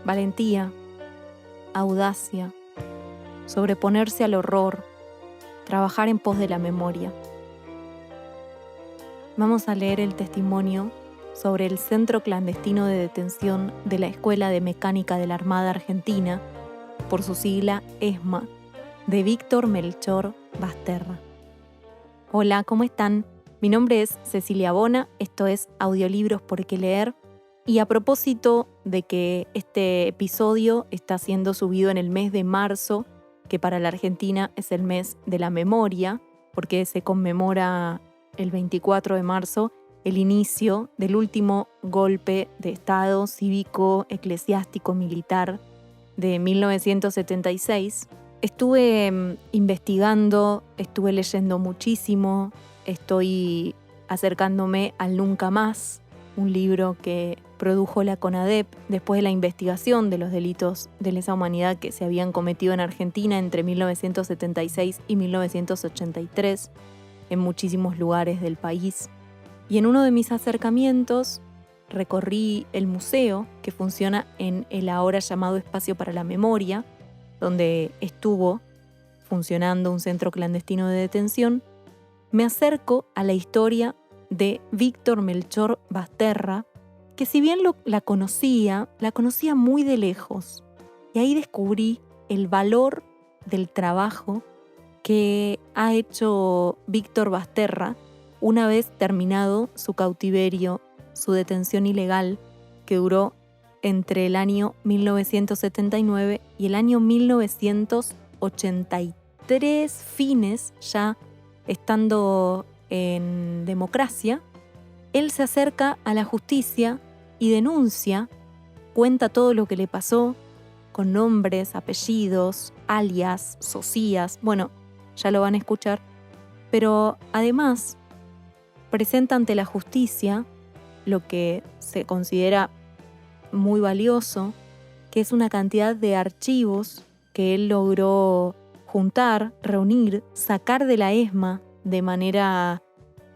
valentía, audacia, sobreponerse al horror, trabajar en pos de la memoria. Vamos a leer el testimonio sobre el Centro Clandestino de Detención de la Escuela de Mecánica de la Armada Argentina, por su sigla ESMA, de Víctor Melchor Basterra. Hola, ¿cómo están? Mi nombre es Cecilia Bona, esto es Audiolibros por qué leer, y a propósito de que este episodio está siendo subido en el mes de marzo, que para la Argentina es el mes de la memoria, porque se conmemora el 24 de marzo el inicio del último golpe de Estado cívico, eclesiástico, militar de 1976. Estuve investigando, estuve leyendo muchísimo, estoy acercándome al Nunca Más, un libro que produjo la CONADEP después de la investigación de los delitos de lesa humanidad que se habían cometido en Argentina entre 1976 y 1983 en muchísimos lugares del país. Y en uno de mis acercamientos recorrí el museo que funciona en el ahora llamado Espacio para la Memoria, donde estuvo funcionando un centro clandestino de detención. Me acerco a la historia de Víctor Melchor Basterra, que si bien la conocía muy de lejos. Y ahí descubrí el valor del trabajo que ha hecho Víctor Basterra una vez terminado su cautiverio, su detención ilegal, que duró entre el año 1979 y el año 1983, fines ya estando en democracia. Él se acerca a la justicia y denuncia, cuenta todo lo que le pasó, con nombres, apellidos, alias, socias, bueno, ya lo van a escuchar, pero además presenta ante la justicia lo que se considera muy valioso, que es una cantidad de archivos que él logró juntar, reunir, sacar de la ESMA de manera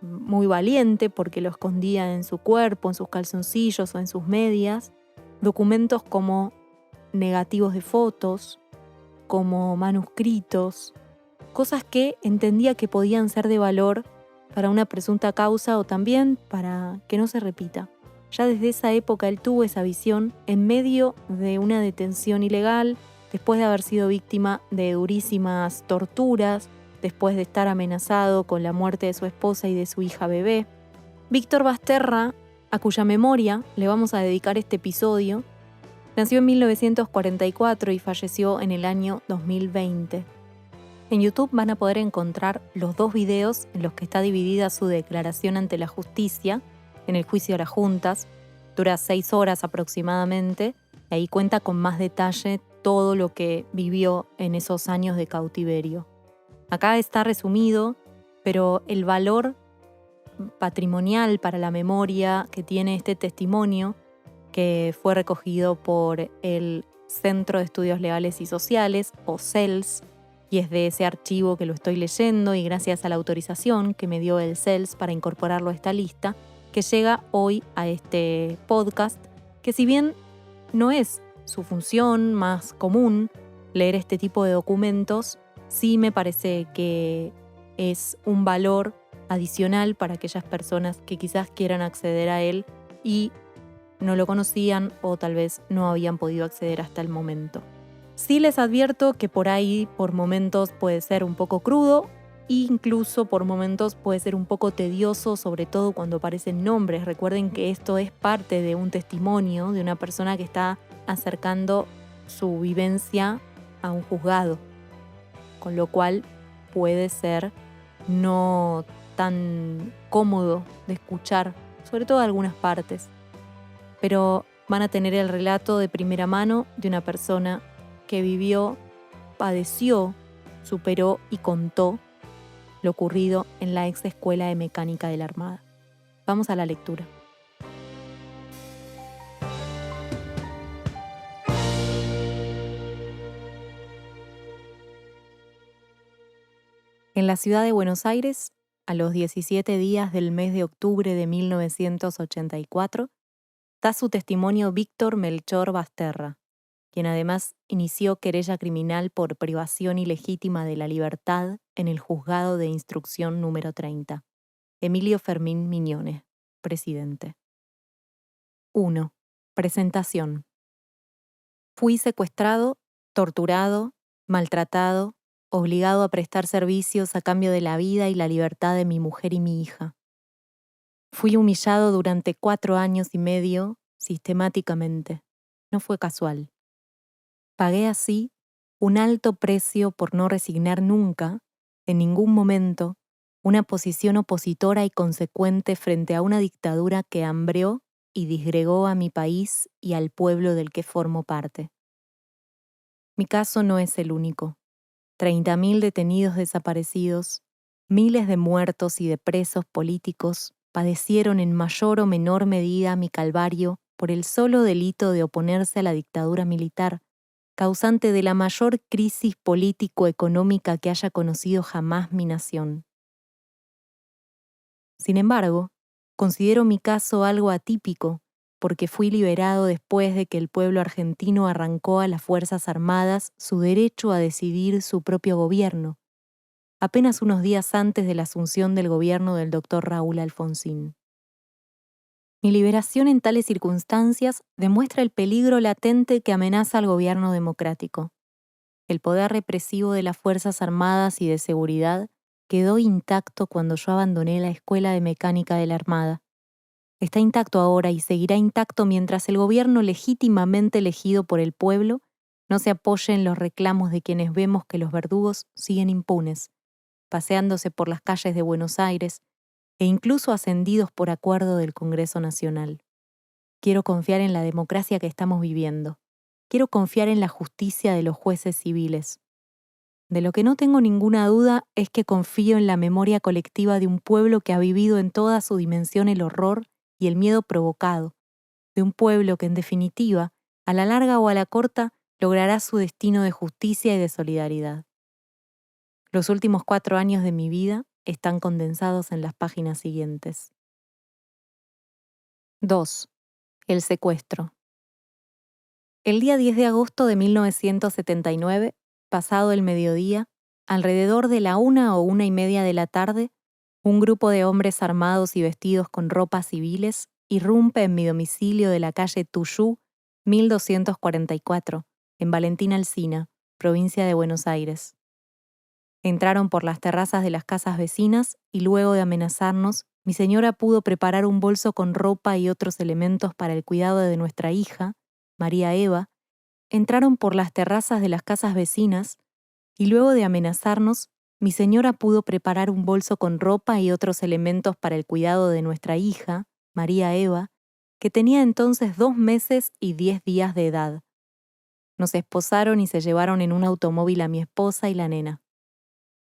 muy valiente porque lo escondía en su cuerpo, en sus calzoncillos o en sus medias, documentos como negativos de fotos, como manuscritos, cosas que entendía que podían ser de valor para una presunta causa o también para que no se repita. Ya desde esa época él tuvo esa visión en medio de una detención ilegal, después de haber sido víctima de durísimas torturas, después de estar amenazado con la muerte de su esposa y de su hija bebé. Víctor Basterra, a cuya memoria le vamos a dedicar este episodio, nació en 1944 y falleció en el año 2020. En YouTube van a poder encontrar los dos videos en los que está dividida su declaración ante la justicia, en el juicio a las juntas. Dura 6 horas aproximadamente, y ahí cuenta con más detalle todo lo que vivió en esos años de cautiverio. Acá está resumido, pero el valor patrimonial para la memoria que tiene este testimonio, que fue recogido por el Centro de Estudios Legales y Sociales, o CELS, y es de ese archivo que lo estoy leyendo y gracias a la autorización que me dio el CELS para incorporarlo a esta lista, que llega hoy a este podcast, que si bien no es su función más común leer este tipo de documentos, sí me parece que es un valor adicional para aquellas personas que quizás quieran acceder a él y no lo conocían o tal vez no habían podido acceder hasta el momento. Sí les advierto que por ahí, por momentos, puede ser un poco crudo e incluso por momentos puede ser un poco tedioso, sobre todo cuando aparecen nombres. Recuerden que esto es parte de un testimonio de una persona que está acercando su vivencia a un juzgado, con lo cual puede ser no tan cómodo de escuchar, sobre todo algunas partes. Pero van a tener el relato de primera mano de una persona que vivió, padeció, superó y contó lo ocurrido en la ex Escuela de Mecánica de la Armada. Vamos a la lectura. En la ciudad de Buenos Aires, a los 17 días del mes de octubre de 1984, da su testimonio Víctor Melchor Basterra, quien además inició querella criminal por privación ilegítima de la libertad en el juzgado de instrucción número 30. Emilio Fermín Miñones, presidente. 1. Presentación. Fui secuestrado, torturado, maltratado, obligado a prestar servicios a cambio de la vida y la libertad de mi mujer y mi hija. Fui humillado durante 4 años y medio, sistemáticamente. No fue casual. Pagué así un alto precio por no resignar nunca, en ningún momento, una posición opositora y consecuente frente a una dictadura que hambreó y disgregó a mi país y al pueblo del que formo parte. Mi caso no es el único. 30.000 detenidos desaparecidos, miles de muertos y de presos políticos padecieron en mayor o menor medida mi calvario por el solo delito de oponerse a la dictadura militar, causante de la mayor crisis político-económica que haya conocido jamás mi nación. Sin embargo, considero mi caso algo atípico, porque fui liberado después de que el pueblo argentino arrancó a las Fuerzas Armadas su derecho a decidir su propio gobierno, apenas unos días antes de la asunción del gobierno del doctor Raúl Alfonsín. Mi liberación en tales circunstancias demuestra el peligro latente que amenaza al gobierno democrático. El poder represivo de las Fuerzas Armadas y de Seguridad quedó intacto cuando yo abandoné la Escuela de Mecánica de la Armada. Está intacto ahora y seguirá intacto mientras el gobierno legítimamente elegido por el pueblo no se apoye en los reclamos de quienes vemos que los verdugos siguen impunes, paseándose por las calles de Buenos Aires e incluso ascendidos por acuerdo del Congreso Nacional. Quiero confiar en la democracia que estamos viviendo. Quiero confiar en la justicia de los jueces civiles. De lo que no tengo ninguna duda es que confío en la memoria colectiva de un pueblo que ha vivido en toda su dimensión el horror y el miedo provocado, de un pueblo que en definitiva, a la larga o a la corta, logrará su destino de justicia y de solidaridad. Los últimos 4 años de mi vida están condensados en las páginas siguientes. 2. El secuestro. El día 10 de agosto de 1979, pasado el mediodía, alrededor de la 1 o 1:30 de la tarde, un grupo de hombres armados y vestidos con ropas civiles irrumpe en mi domicilio de la calle Tuyú, 1244, en Valentín Alsina, provincia de Buenos Aires. Entraron por las terrazas de las casas vecinas y luego de amenazarnos, mi señora pudo preparar un bolso con ropa y otros elementos para el cuidado de nuestra hija, María Eva. Entraron por las terrazas de las casas vecinas y luego de amenazarnos, mi señora pudo preparar un bolso con ropa y otros elementos para el cuidado de nuestra hija, María Eva, que tenía entonces 2 meses y 10 días de edad. Nos esposaron y se llevaron en un automóvil a mi esposa y la nena.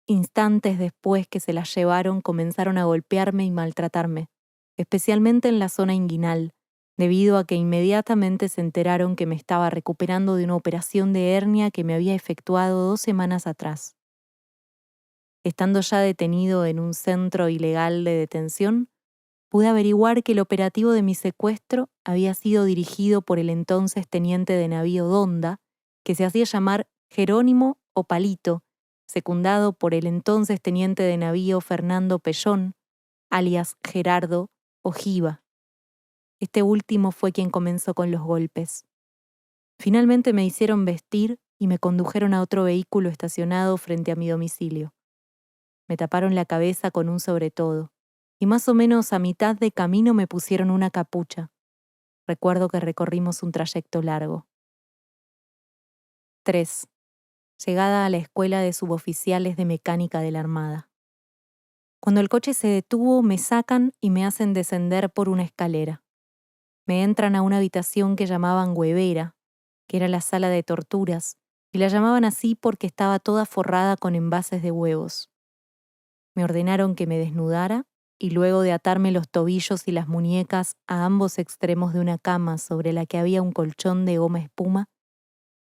Instantes después que se las llevaron, comenzaron a golpearme y maltratarme, especialmente en la zona inguinal, debido a que inmediatamente se enteraron que me estaba recuperando de una operación de hernia que me había efectuado 2 semanas atrás. Estando ya detenido en un centro ilegal de detención, pude averiguar que el operativo de mi secuestro había sido dirigido por el entonces teniente de navío Donda, que se hacía llamar Jerónimo o Palito, secundado por el entonces teniente de navío Fernando Pellón, alias Gerardo Ojiva. Este último fue quien comenzó con los golpes. Finalmente me hicieron vestir y me condujeron a otro vehículo estacionado frente a mi domicilio. Me taparon la cabeza con un sobretodo, y más o menos a mitad de camino me pusieron una capucha. Recuerdo que recorrimos un trayecto largo. 3. Llegada a la escuela de suboficiales de mecánica de la Armada. Cuando el coche se detuvo, me sacan y me hacen descender por una escalera. Me entran a una habitación que llamaban huevera, que era la sala de torturas, y la llamaban así porque estaba toda forrada con envases de huevos. Me ordenaron que me desnudara y luego de atarme los tobillos y las muñecas a ambos extremos de una cama sobre la que había un colchón de goma espuma,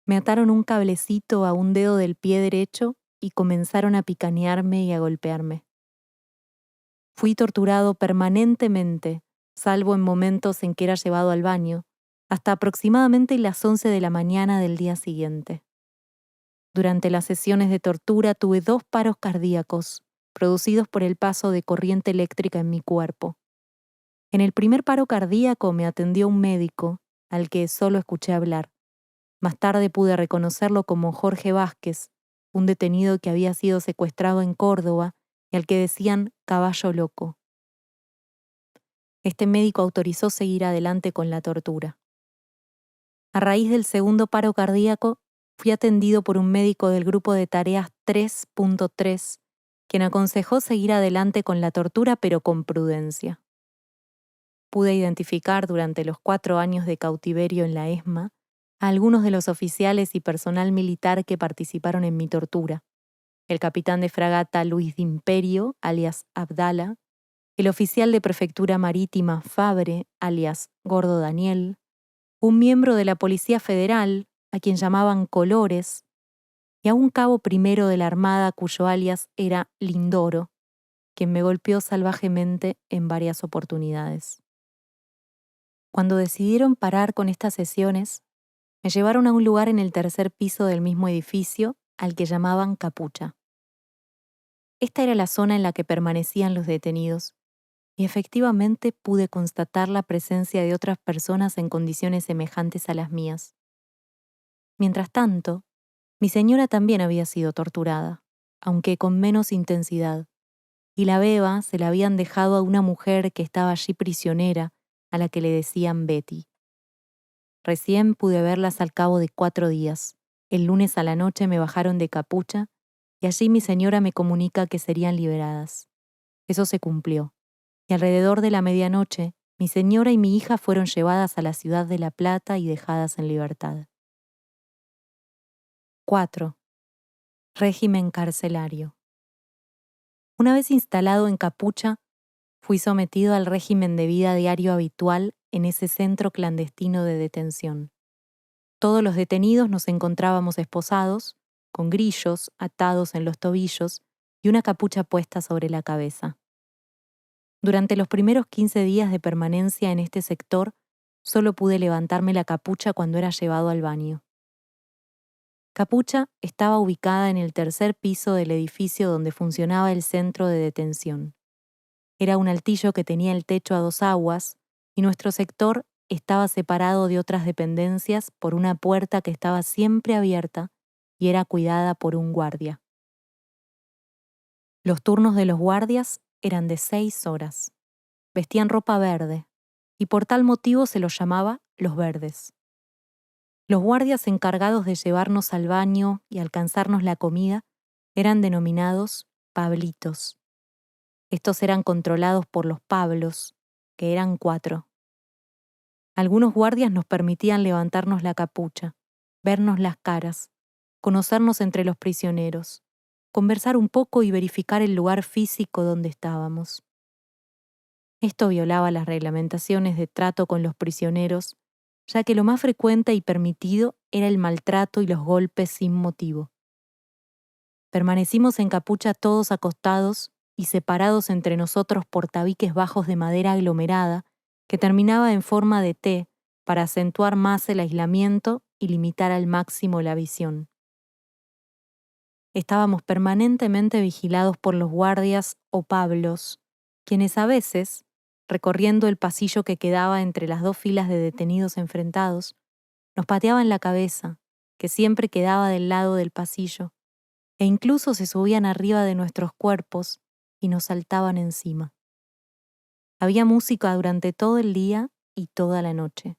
me ataron un cablecito a un dedo del pie derecho y comenzaron a picanearme y a golpearme. Fui torturado permanentemente, salvo en momentos en que era llevado al baño, hasta aproximadamente las 11 de la mañana del día siguiente. Durante las sesiones de tortura tuve 2 paros cardíacos, producidos por el paso de corriente eléctrica en mi cuerpo. En el primer paro cardíaco me atendió un médico, al que solo escuché hablar. Más tarde pude reconocerlo como Jorge Vázquez, un detenido que había sido secuestrado en Córdoba y al que decían caballo loco. Este médico autorizó seguir adelante con la tortura. A raíz del segundo paro cardíaco, fui atendido por un médico del grupo de tareas 3.3, quien aconsejó seguir adelante con la tortura pero con prudencia. Pude identificar durante los 4 años de cautiverio en la ESMA a algunos de los oficiales y personal militar que participaron en mi tortura: el capitán de fragata Luis de Imperio, alias Abdala, el oficial de prefectura marítima Fabre, alias Gordo Daniel, un miembro de la Policía Federal, a quien llamaban Colores, y a un cabo primero de la Armada cuyo alias era Lindoro, quien me golpeó salvajemente en varias oportunidades. Cuando decidieron parar con estas sesiones, me llevaron a un lugar en el tercer piso del mismo edificio al que llamaban Capucha. Esta era la zona en la que permanecían los detenidos, y efectivamente pude constatar la presencia de otras personas en condiciones semejantes a las mías. Mientras tanto, mi señora también había sido torturada, aunque con menos intensidad, y la beba se la habían dejado a una mujer que estaba allí prisionera, a la que le decían Betty. Recién pude verlas al cabo de 4 días. El lunes a la noche me bajaron de Capucha y allí mi señora me comunica que serían liberadas. Eso se cumplió, y alrededor de la medianoche, mi señora y mi hija fueron llevadas a la ciudad de La Plata y dejadas en libertad. 4. Régimen carcelario. Una vez instalado en Capucha, fui sometido al régimen de vida diario habitual en ese centro clandestino de detención. Todos los detenidos nos encontrábamos esposados, con grillos atados en los tobillos y una capucha puesta sobre la cabeza. Durante los primeros 15 días de permanencia en este sector, solo pude levantarme la capucha cuando era llevado al baño. Capucha estaba ubicada en el tercer piso del edificio donde funcionaba el centro de detención. Era un altillo que tenía el techo a 2 aguas y nuestro sector estaba separado de otras dependencias por una puerta que estaba siempre abierta y era cuidada por un guardia. Los turnos de los guardias eran de 6 horas. Vestían ropa verde y por tal motivo se los llamaba los verdes. Los guardias encargados de llevarnos al baño y alcanzarnos la comida eran denominados Pablitos. Estos eran controlados por los Pablos, que eran 4. Algunos guardias nos permitían levantarnos la capucha, vernos las caras, conocernos entre los prisioneros, conversar un poco y verificar el lugar físico donde estábamos. Esto violaba las reglamentaciones de trato con los prisioneros, ya que lo más frecuente y permitido era el maltrato y los golpes sin motivo. Permanecimos en Capucha todos acostados y separados entre nosotros por tabiques bajos de madera aglomerada que terminaba en forma de T para acentuar más el aislamiento y limitar al máximo la visión. Estábamos permanentemente vigilados por los guardias o pablos, quienes a veces, recorriendo el pasillo que quedaba entre las 2 filas de detenidos enfrentados, nos pateaban la cabeza, que siempre quedaba del lado del pasillo, e incluso se subían arriba de nuestros cuerpos y nos saltaban encima. Había música durante todo el día y toda la noche.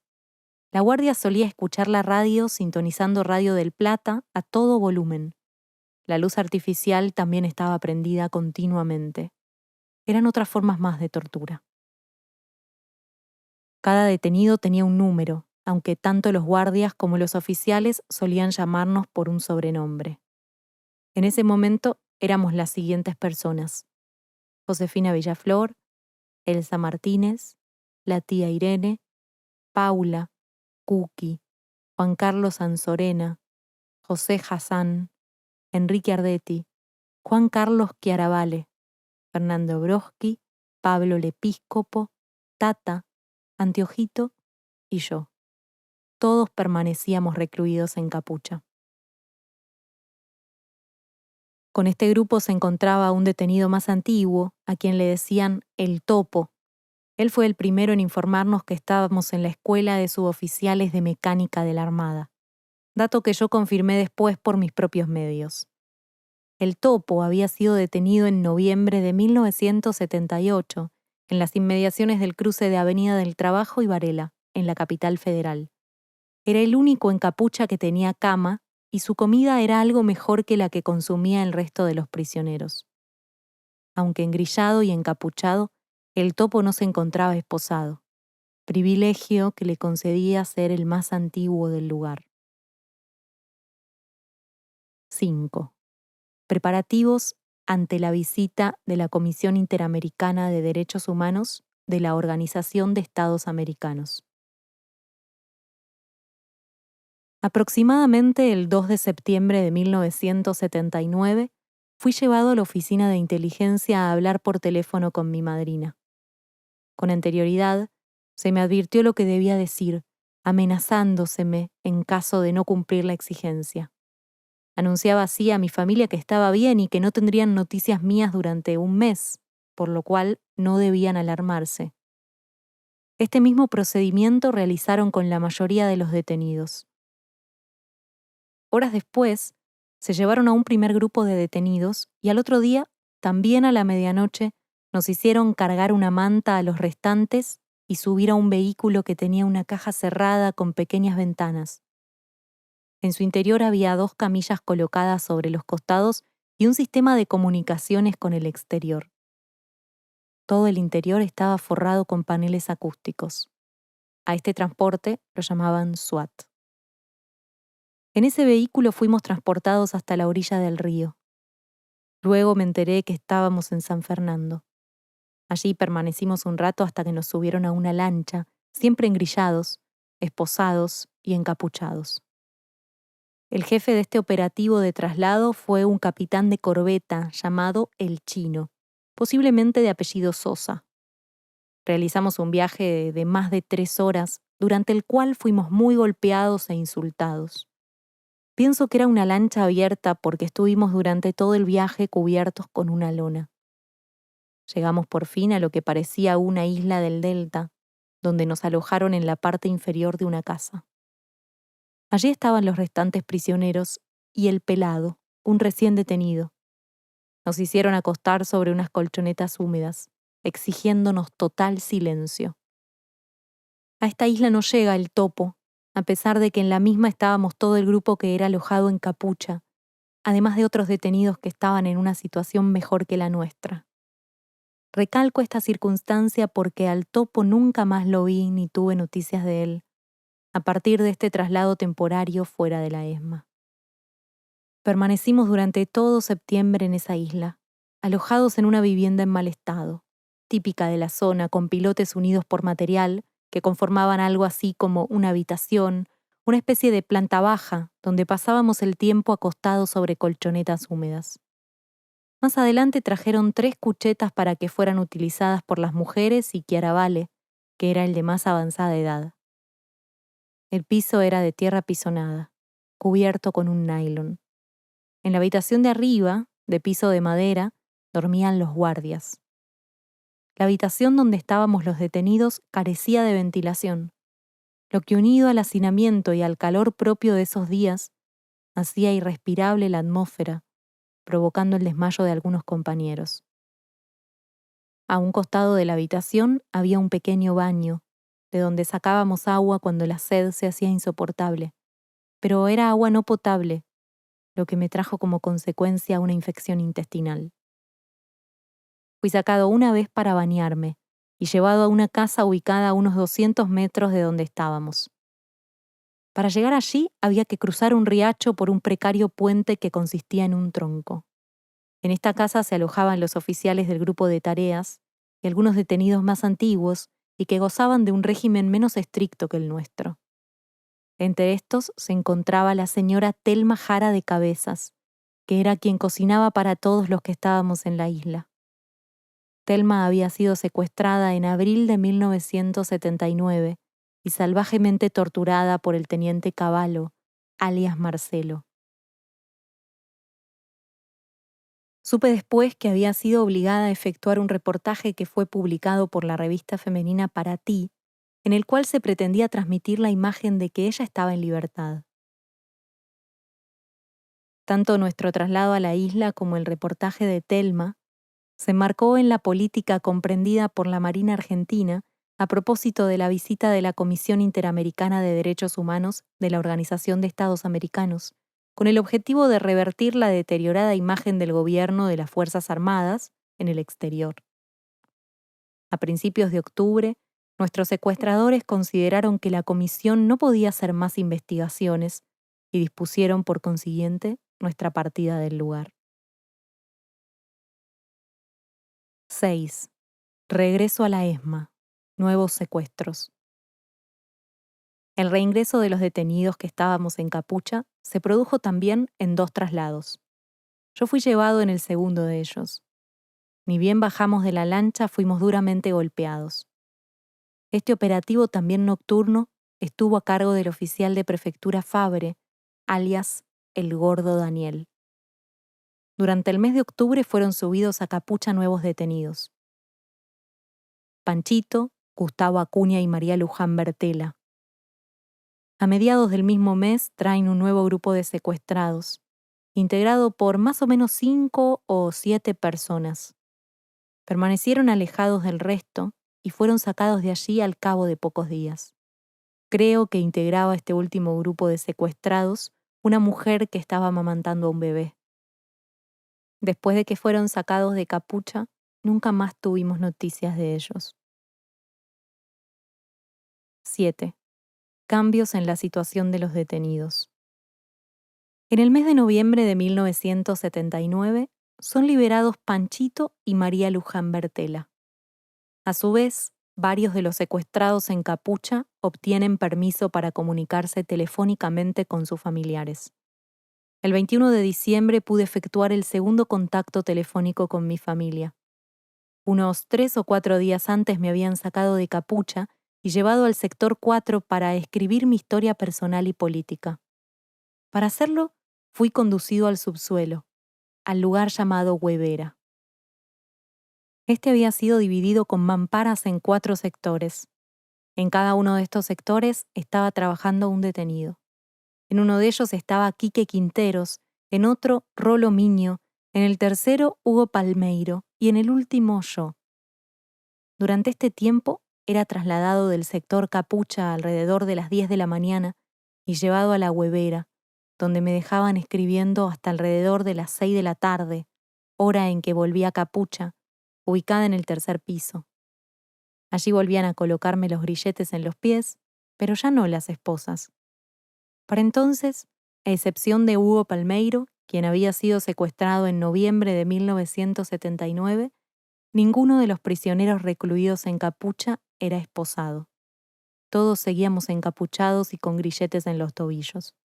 La guardia solía escuchar la radio sintonizando Radio del Plata a todo volumen. La luz artificial también estaba prendida continuamente. Eran otras formas más de tortura. Cada detenido tenía un número, aunque tanto los guardias como los oficiales solían llamarnos por un sobrenombre. En ese momento éramos las siguientes personas: Josefina Villaflor, Elsa Martínez, la tía Irene, Paula, Kuki, Juan Carlos Anzorena, José Hassan, Enrique Ardetti, Juan Carlos Chiaravale, Fernando Broski, Pablo Lepiscopo, Tata, Anteojito y yo. todos permanecíamos recluidos en capucha. Con este grupo se encontraba un detenido más antiguo, a quien le decían el Topo. Él fue el primero en informarnos que estábamos en la escuela de suboficiales de mecánica de la Armada, dato que yo confirmé después por mis propios medios. El Topo había sido detenido en noviembre de 1978, en las inmediaciones del cruce de Avenida del Trabajo y Varela, en la capital federal. Era el único en capucha que tenía cama y su comida era algo mejor que la que consumía el resto de los prisioneros. Aunque engrillado y encapuchado, el Topo no se encontraba esposado, privilegio que le concedía ser el más antiguo del lugar. 5. Preparativos ante la visita de la Comisión Interamericana de Derechos Humanos de la Organización de Estados Americanos. Aproximadamente el 2 de septiembre de 1979, fui llevado a la oficina de inteligencia a hablar por teléfono con mi madrina. Con anterioridad, se me advirtió lo que debía decir, amenazándoseme en caso de no cumplir la exigencia. Anunciaba así a mi familia que estaba bien y que no tendrían noticias mías durante un mes, por lo cual no debían alarmarse. Este mismo procedimiento realizaron con la mayoría de los detenidos. Horas después, se llevaron a un primer grupo de detenidos y al otro día, también a la medianoche, nos hicieron cargar una manta a los restantes y subir a un vehículo que tenía una caja cerrada con pequeñas ventanas. En su interior había 2 camillas colocadas sobre los costados y un sistema de comunicaciones con el exterior. Todo el interior estaba forrado con paneles acústicos. A este transporte lo llamaban SWAT. En ese vehículo fuimos transportados hasta la orilla del río. Luego me enteré que estábamos en San Fernando. Allí permanecimos un rato hasta que nos subieron a una lancha, siempre engrillados, esposados y encapuchados. El jefe de este operativo de traslado fue un capitán de corbeta llamado El Chino, posiblemente de apellido Sosa. Realizamos un viaje de más de 3 horas, durante el cual fuimos muy golpeados e insultados. Pienso que era una lancha abierta porque estuvimos durante todo el viaje cubiertos con una lona. Llegamos por fin a lo que parecía una isla del delta, donde nos alojaron en la parte inferior de una casa. Allí estaban los restantes prisioneros y el pelado, un recién detenido. Nos hicieron acostar sobre unas colchonetas húmedas, exigiéndonos total silencio. A esta isla no llega el Topo, a pesar de que en la misma estábamos todo el grupo que era alojado en capucha, además de otros detenidos que estaban en una situación mejor que la nuestra. Recalco esta circunstancia porque al Topo nunca más lo vi ni tuve noticias de él, a partir de este traslado temporario fuera de la ESMA. Permanecimos durante todo septiembre en esa isla, alojados en una vivienda en mal estado, típica de la zona, con pilotes unidos por material que conformaban algo así como una habitación, una especie de planta baja, donde pasábamos el tiempo acostados sobre colchonetas húmedas. Más adelante trajeron 3 cuchetas para que fueran utilizadas por las mujeres y Chiaravale, que era el de más avanzada edad. El piso era de tierra pisonada, cubierto con un nylon. En la habitación de arriba, de piso de madera, dormían los guardias. La habitación donde estábamos los detenidos carecía de ventilación, lo que unido al hacinamiento y al calor propio de esos días, hacía irrespirable la atmósfera, provocando el desmayo de algunos compañeros. A un costado de la habitación había un pequeño baño, de donde sacábamos agua cuando la sed se hacía insoportable, pero era agua no potable, lo que me trajo como consecuencia una infección intestinal. Fui sacado una vez para bañarme y llevado a una casa ubicada a unos 200 metros de donde estábamos. Para llegar allí había que cruzar un riacho por un precario puente que consistía en un tronco. En esta casa se alojaban los oficiales del grupo de tareas y algunos detenidos más antiguos y que gozaban de un régimen menos estricto que el nuestro. Entre estos se encontraba la señora Telma Jara de Cabezas, que era quien cocinaba para todos los que estábamos en la isla. Telma había sido secuestrada en abril de 1979 y salvajemente torturada por el teniente Cavallo, alias Marcelo. Supe después que había sido obligada a efectuar un reportaje que fue publicado por la revista femenina Para Ti, en el cual se pretendía transmitir la imagen de que ella estaba en libertad. Tanto nuestro traslado a la isla como el reportaje de Telma se enmarcó en la política comprendida por la Marina Argentina a propósito de la visita de la Comisión Interamericana de Derechos Humanos de la Organización de Estados Americanos, con el objetivo de revertir la deteriorada imagen del gobierno de las Fuerzas Armadas en el exterior. A principios de octubre, nuestros secuestradores consideraron que la comisión no podía hacer más investigaciones y dispusieron, por consiguiente, nuestra partida del lugar. 6. Regreso a la ESMA. Nuevos secuestros. El reingreso de los detenidos que estábamos en Capucha se produjo también en 2 traslados. Yo fui llevado en el segundo de ellos. Ni bien bajamos de la lancha, fuimos duramente golpeados. Este operativo, también nocturno, estuvo a cargo del oficial de prefectura Fabre, alias el Gordo Daniel. Durante el mes de octubre fueron subidos a Capucha nuevos detenidos: Panchito, Gustavo Acuña y María Luján Bertela. A mediados del mismo mes traen un nuevo grupo de secuestrados, integrado por más o menos 5 o 7 personas. Permanecieron alejados del resto y fueron sacados de allí al cabo de pocos días. Creo que integraba este último grupo de secuestrados una mujer que estaba amamantando a un bebé. Después de que fueron sacados de Capucha, nunca más tuvimos noticias de ellos. 7. Cambios en la situación de los detenidos. En el mes de noviembre de 1979 son liberados Panchito y María Luján Bertela. A su vez, varios de los secuestrados en Capucha obtienen permiso para comunicarse telefónicamente con sus familiares. El 21 de diciembre pude efectuar el segundo contacto telefónico con mi familia. Unos 3 o 4 días antes me habían sacado de Capucha y llevado al sector 4 para escribir mi historia personal y política. Para hacerlo, fui conducido al subsuelo, al lugar llamado Huevera. Este había sido dividido con mamparas en 4 sectores. En cada uno de estos sectores estaba trabajando un detenido. En uno de ellos estaba Quique Quinteros, en otro Rolo Miño, en el tercero Hugo Palmeiro y en el último yo. Durante este tiempo era trasladado del sector Capucha alrededor de las 10 de la mañana y llevado a la Huevera, donde me dejaban escribiendo hasta alrededor de las 6 de la tarde, hora en que volví a Capucha, ubicada en el tercer piso. Allí volvían a colocarme los grilletes en los pies, pero ya no las esposas. Para entonces, a excepción de Hugo Palmeiro, quien había sido secuestrado en noviembre de 1979, ninguno de los prisioneros recluidos en Capucha era esposado. Todos seguíamos encapuchados y con grilletes en los tobillos.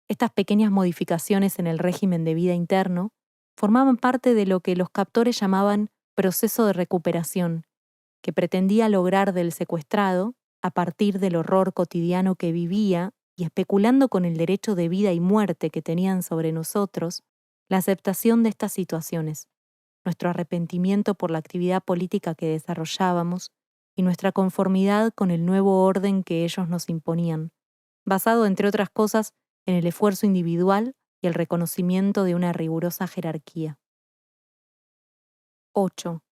Estas pequeñas modificaciones en el régimen de vida interno formaban parte de lo que los captores llamaban proceso de recuperación, que pretendía lograr del secuestrado, a partir del horror cotidiano que vivía y especulando con el derecho de vida y muerte que tenían sobre nosotros, la aceptación de estas situaciones, nuestro arrepentimiento por la actividad política que desarrollábamos y nuestra conformidad con el nuevo orden que ellos nos imponían, basado, entre otras cosas, en el esfuerzo individual y el reconocimiento de una rigurosa jerarquía. 8.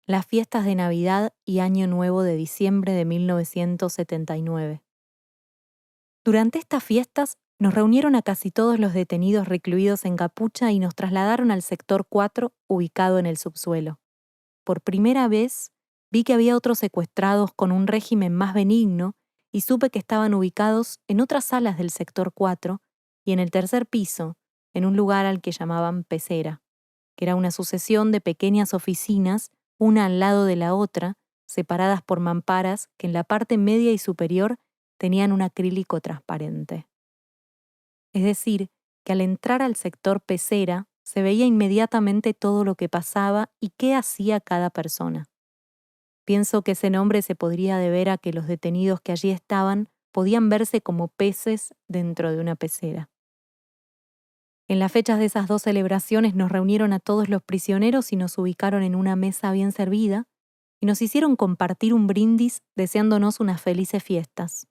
Las fiestas de Navidad y Año Nuevo de diciembre de 1979. Durante estas fiestas nos reunieron a casi todos los detenidos recluidos en Capucha y nos trasladaron al sector 4, ubicado en el subsuelo. Por primera vez vi que había otros secuestrados con un régimen más benigno y supe que estaban ubicados en otras salas del sector 4 y en el tercer piso, en un lugar al que llamaban pecera, que era una sucesión de pequeñas oficinas, una al lado de la otra, separadas por mamparas que en la parte media y superior tenían un acrílico transparente. Es decir, que al entrar al sector pecera se veía inmediatamente todo lo que pasaba y qué hacía cada persona. Pienso que ese nombre se podría deber a que los detenidos que allí estaban podían verse como peces dentro de una pecera. En las fechas de esas 2 celebraciones nos reunieron a todos los prisioneros y nos ubicaron en una mesa bien servida y nos hicieron compartir un brindis deseándonos unas felices fiestas.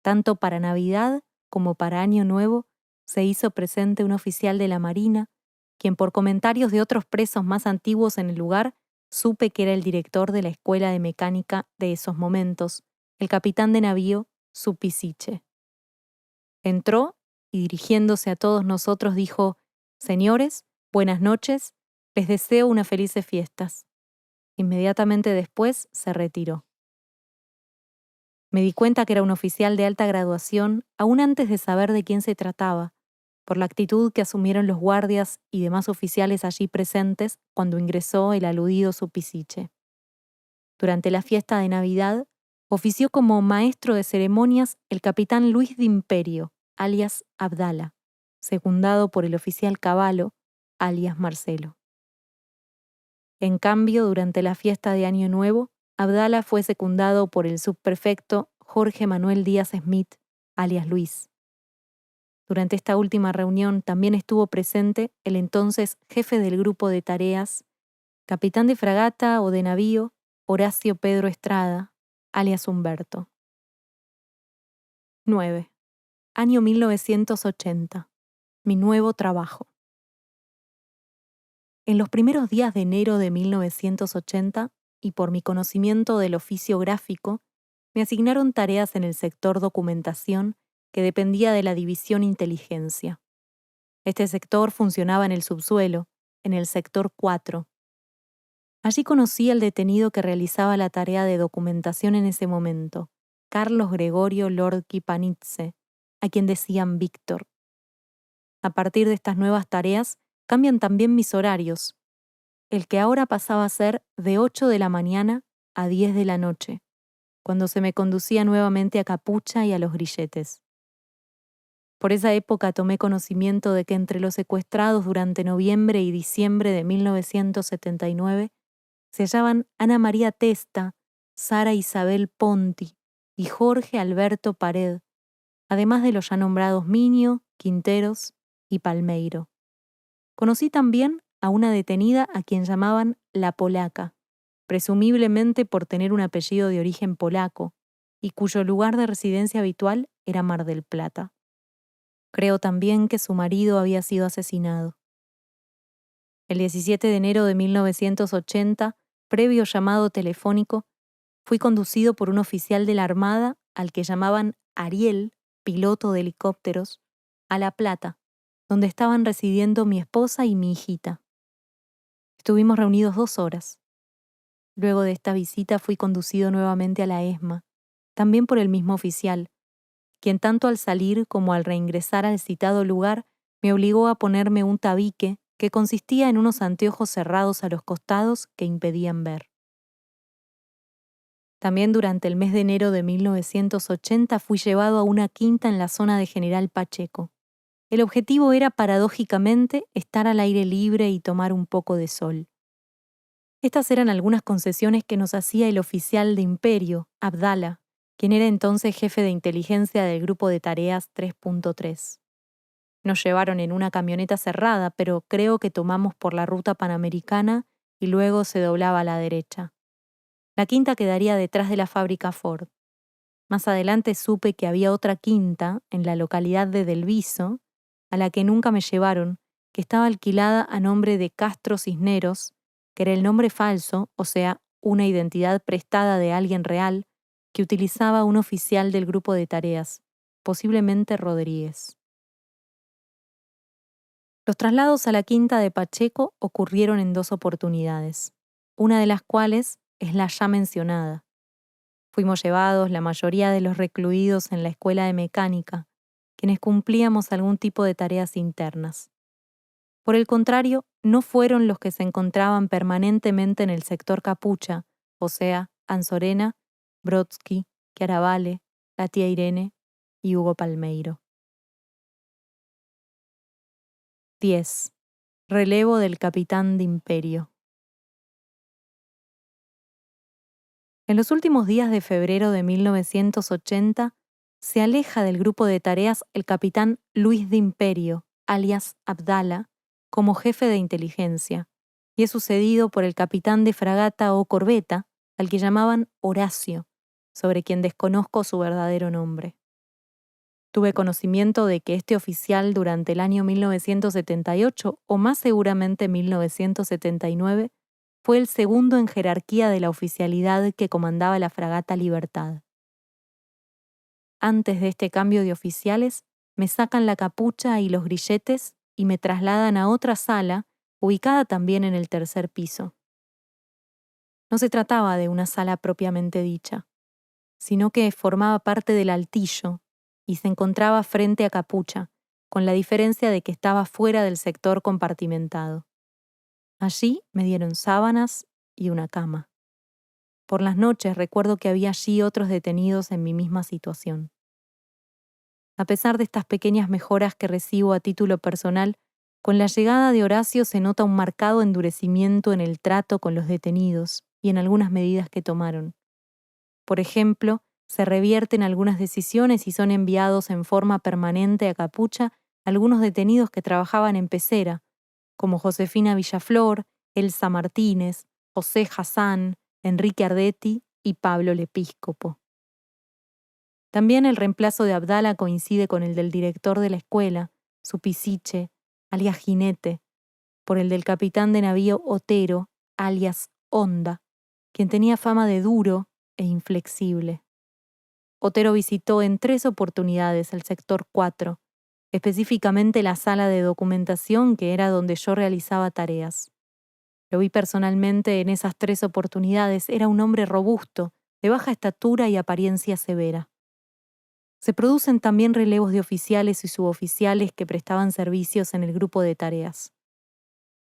Tanto para Navidad como para Año Nuevo se hizo presente un oficial de la Marina, quien por comentarios de otros presos más antiguos en el lugar, supe que era el director de la escuela de mecánica de esos momentos, el capitán de navío Supisiche. Entró y dirigiéndose a todos nosotros dijo: «Señores, buenas noches, les deseo unas felices fiestas». Inmediatamente después se retiró. Me di cuenta que era un oficial de alta graduación aún antes de saber de quién se trataba, por la actitud que asumieron los guardias y demás oficiales allí presentes cuando ingresó el aludido Supisiche. Durante la fiesta de Navidad, ofició como maestro de ceremonias el capitán Luis de Imperio, alias Abdala, secundado por el oficial Cavallo, alias Marcelo. En cambio, durante la fiesta de Año Nuevo, Abdala fue secundado por el subprefecto Jorge Manuel Díaz Smith, alias Luis. Durante esta última reunión también estuvo presente el entonces jefe del grupo de tareas, capitán de fragata o de navío, Horacio Pedro Estrada, alias Humberto. 9. Año 1980. Mi nuevo trabajo. En los primeros días de enero de 1980, y por mi conocimiento del oficio gráfico, me asignaron tareas en el sector documentación que dependía de la división inteligencia. Este sector funcionaba en el subsuelo, en el sector 4. Allí conocí al detenido que realizaba la tarea de documentación en ese momento, Carlos Gregorio Lordki Panizze, a quien decían Víctor. A partir de estas nuevas tareas, cambian también mis horarios, el que ahora pasaba a ser de 8 de la mañana a 10 de la noche, cuando se me conducía nuevamente a Capucha y a Los Grilletes. Por esa época tomé conocimiento de que entre los secuestrados durante noviembre y diciembre de 1979 se hallaban Ana María Testa, Sara Isabel Ponti y Jorge Alberto Pared, además de los ya nombrados Minio, Quinteros y Palmeiro. Conocí también a una detenida a quien llamaban La Polaca, presumiblemente por tener un apellido de origen polaco, y cuyo lugar de residencia habitual era Mar del Plata. Creo también que su marido había sido asesinado. El 17 de enero de 1980, previo llamado telefónico, fui conducido por un oficial de la Armada al que llamaban Ariel, piloto de helicópteros, a La Plata, donde estaban residiendo mi esposa y mi hijita. Estuvimos reunidos 2 horas. Luego de esta visita fui conducido nuevamente a la ESMA, también por el mismo oficial, quien tanto al salir como al reingresar al citado lugar me obligó a ponerme un tabique que consistía en unos anteojos cerrados a los costados que impedían ver. También durante el mes de enero de 1980 fui llevado a una quinta en la zona de General Pacheco. El objetivo era, paradójicamente, estar al aire libre y tomar un poco de sol. Estas eran algunas concesiones que nos hacía el oficial de Imperio, Abdala, quien era entonces jefe de inteligencia del grupo de tareas 3.3. Nos llevaron en una camioneta cerrada, pero creo que tomamos por la ruta panamericana y luego se doblaba a la derecha. La quinta quedaría detrás de la fábrica Ford. Más adelante supe que había otra quinta en la localidad de Delviso, a la que nunca me llevaron, que estaba alquilada a nombre de Castro Cisneros, que era el nombre falso, o sea, una identidad prestada de alguien real, que utilizaba un oficial del grupo de tareas, posiblemente Rodríguez. Los traslados a la quinta de Pacheco ocurrieron en 2 oportunidades, una de las cuales es la ya mencionada. Fuimos llevados la mayoría de los recluidos en la escuela de mecánica, quienes cumplíamos algún tipo de tareas internas. Por el contrario, no fueron los que se encontraban permanentemente en el sector Capucha, o sea, Anzorena, Brodsky, Chiaravale, la tía Irene y Hugo Palmeiro. 10. Relevo del capitán de Imperio. En los últimos días de febrero de 1980, se aleja del grupo de tareas el capitán Luis de Imperio, alias Abdala, como jefe de inteligencia, y es sucedido por el capitán de fragata o corbeta, al que llamaban Horacio, sobre quien desconozco su verdadero nombre. Tuve conocimiento de que este oficial durante el año 1978, o más seguramente 1979, fue el segundo en jerarquía de la oficialidad que comandaba la fragata Libertad. Antes de este cambio de oficiales, me sacan la capucha y los grilletes y me trasladan a otra sala, ubicada también en el tercer piso. No se trataba de una sala propiamente dicha, sino que formaba parte del altillo y se encontraba frente a capucha, con la diferencia de que estaba fuera del sector compartimentado. Allí me dieron sábanas y una cama. Por las noches recuerdo que había allí otros detenidos en mi misma situación. A pesar de estas pequeñas mejoras que recibo a título personal, con la llegada de Horacio se nota un marcado endurecimiento en el trato con los detenidos y en algunas medidas que tomaron. Por ejemplo, se revierten algunas decisiones y son enviados en forma permanente a capucha algunos detenidos que trabajaban en pecera, como Josefina Villaflor, Elsa Martínez, José Hassan, Enrique Ardetti y Pablo Lepíscopo. También el reemplazo de Abdala coincide con el del director de la escuela, su pisiche, alias Jinete, por el del capitán de navío Otero, alias Honda, quien tenía fama de duro e inflexible. Otero visitó en 3 oportunidades el sector 4, específicamente la sala de documentación que era donde yo realizaba tareas. Lo vi personalmente en esas 3 oportunidades. Era un hombre robusto, de baja estatura y apariencia severa. Se producen también relevos de oficiales y suboficiales que prestaban servicios en el grupo de tareas.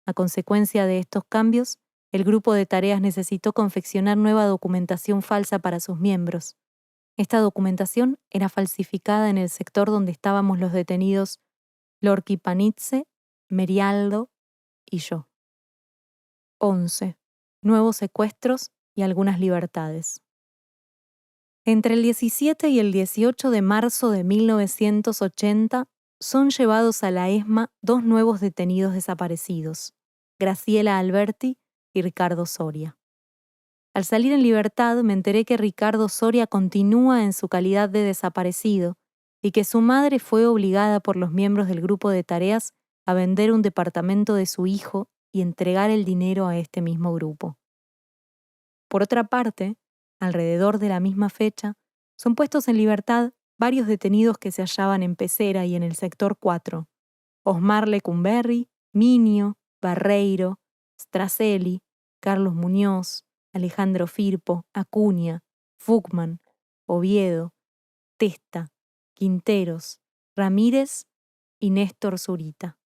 A consecuencia de estos cambios, el grupo de tareas necesitó confeccionar nueva documentación falsa para sus miembros. Esta documentación era falsificada en el sector donde estábamos los detenidos Lorqui Panizze, Merialdo y yo. 11. Nuevos secuestros y algunas libertades. Entre el 17 y el 18 de marzo de 1980 son llevados a la ESMA 2 nuevos detenidos desaparecidos, Graciela Alberti y Ricardo Soria. Al salir en libertad me enteré que Ricardo Soria continúa en su calidad de desaparecido y que su madre fue obligada por los miembros del grupo de tareas a vender un departamento de su hijo y entregar el dinero a este mismo grupo. Por otra parte, alrededor de la misma fecha, son puestos en libertad varios detenidos que se hallaban en Pecera y en el sector 4, Osmar Lecumberri, Minio, Barreiro, Strazelli, Carlos Muñoz, Alejandro Firpo, Acuña, Fugman, Oviedo, Testa, Quinteros, Ramírez y Néstor Zurita.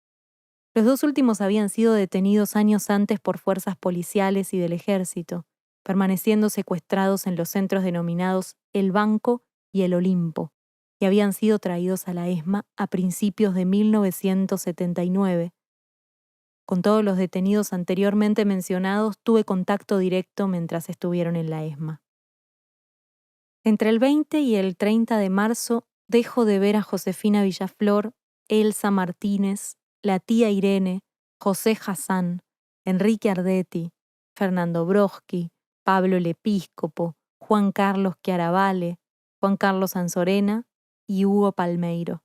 Los 2 últimos habían sido detenidos años antes por fuerzas policiales y del ejército, permaneciendo secuestrados en los centros denominados El Banco y El Olimpo, y habían sido traídos a la ESMA a principios de 1979. Con todos los detenidos anteriormente mencionados tuve contacto directo mientras estuvieron en la ESMA. Entre el 20 y el 30 de marzo dejo de ver a Josefina Villaflor, Elsa Martínez, la tía Irene, José Hassan, Enrique Ardetti, Fernando Broski, Pablo Lepíscopo, Juan Carlos Chiaravale, Juan Carlos Anzorena y Hugo Palmeiro.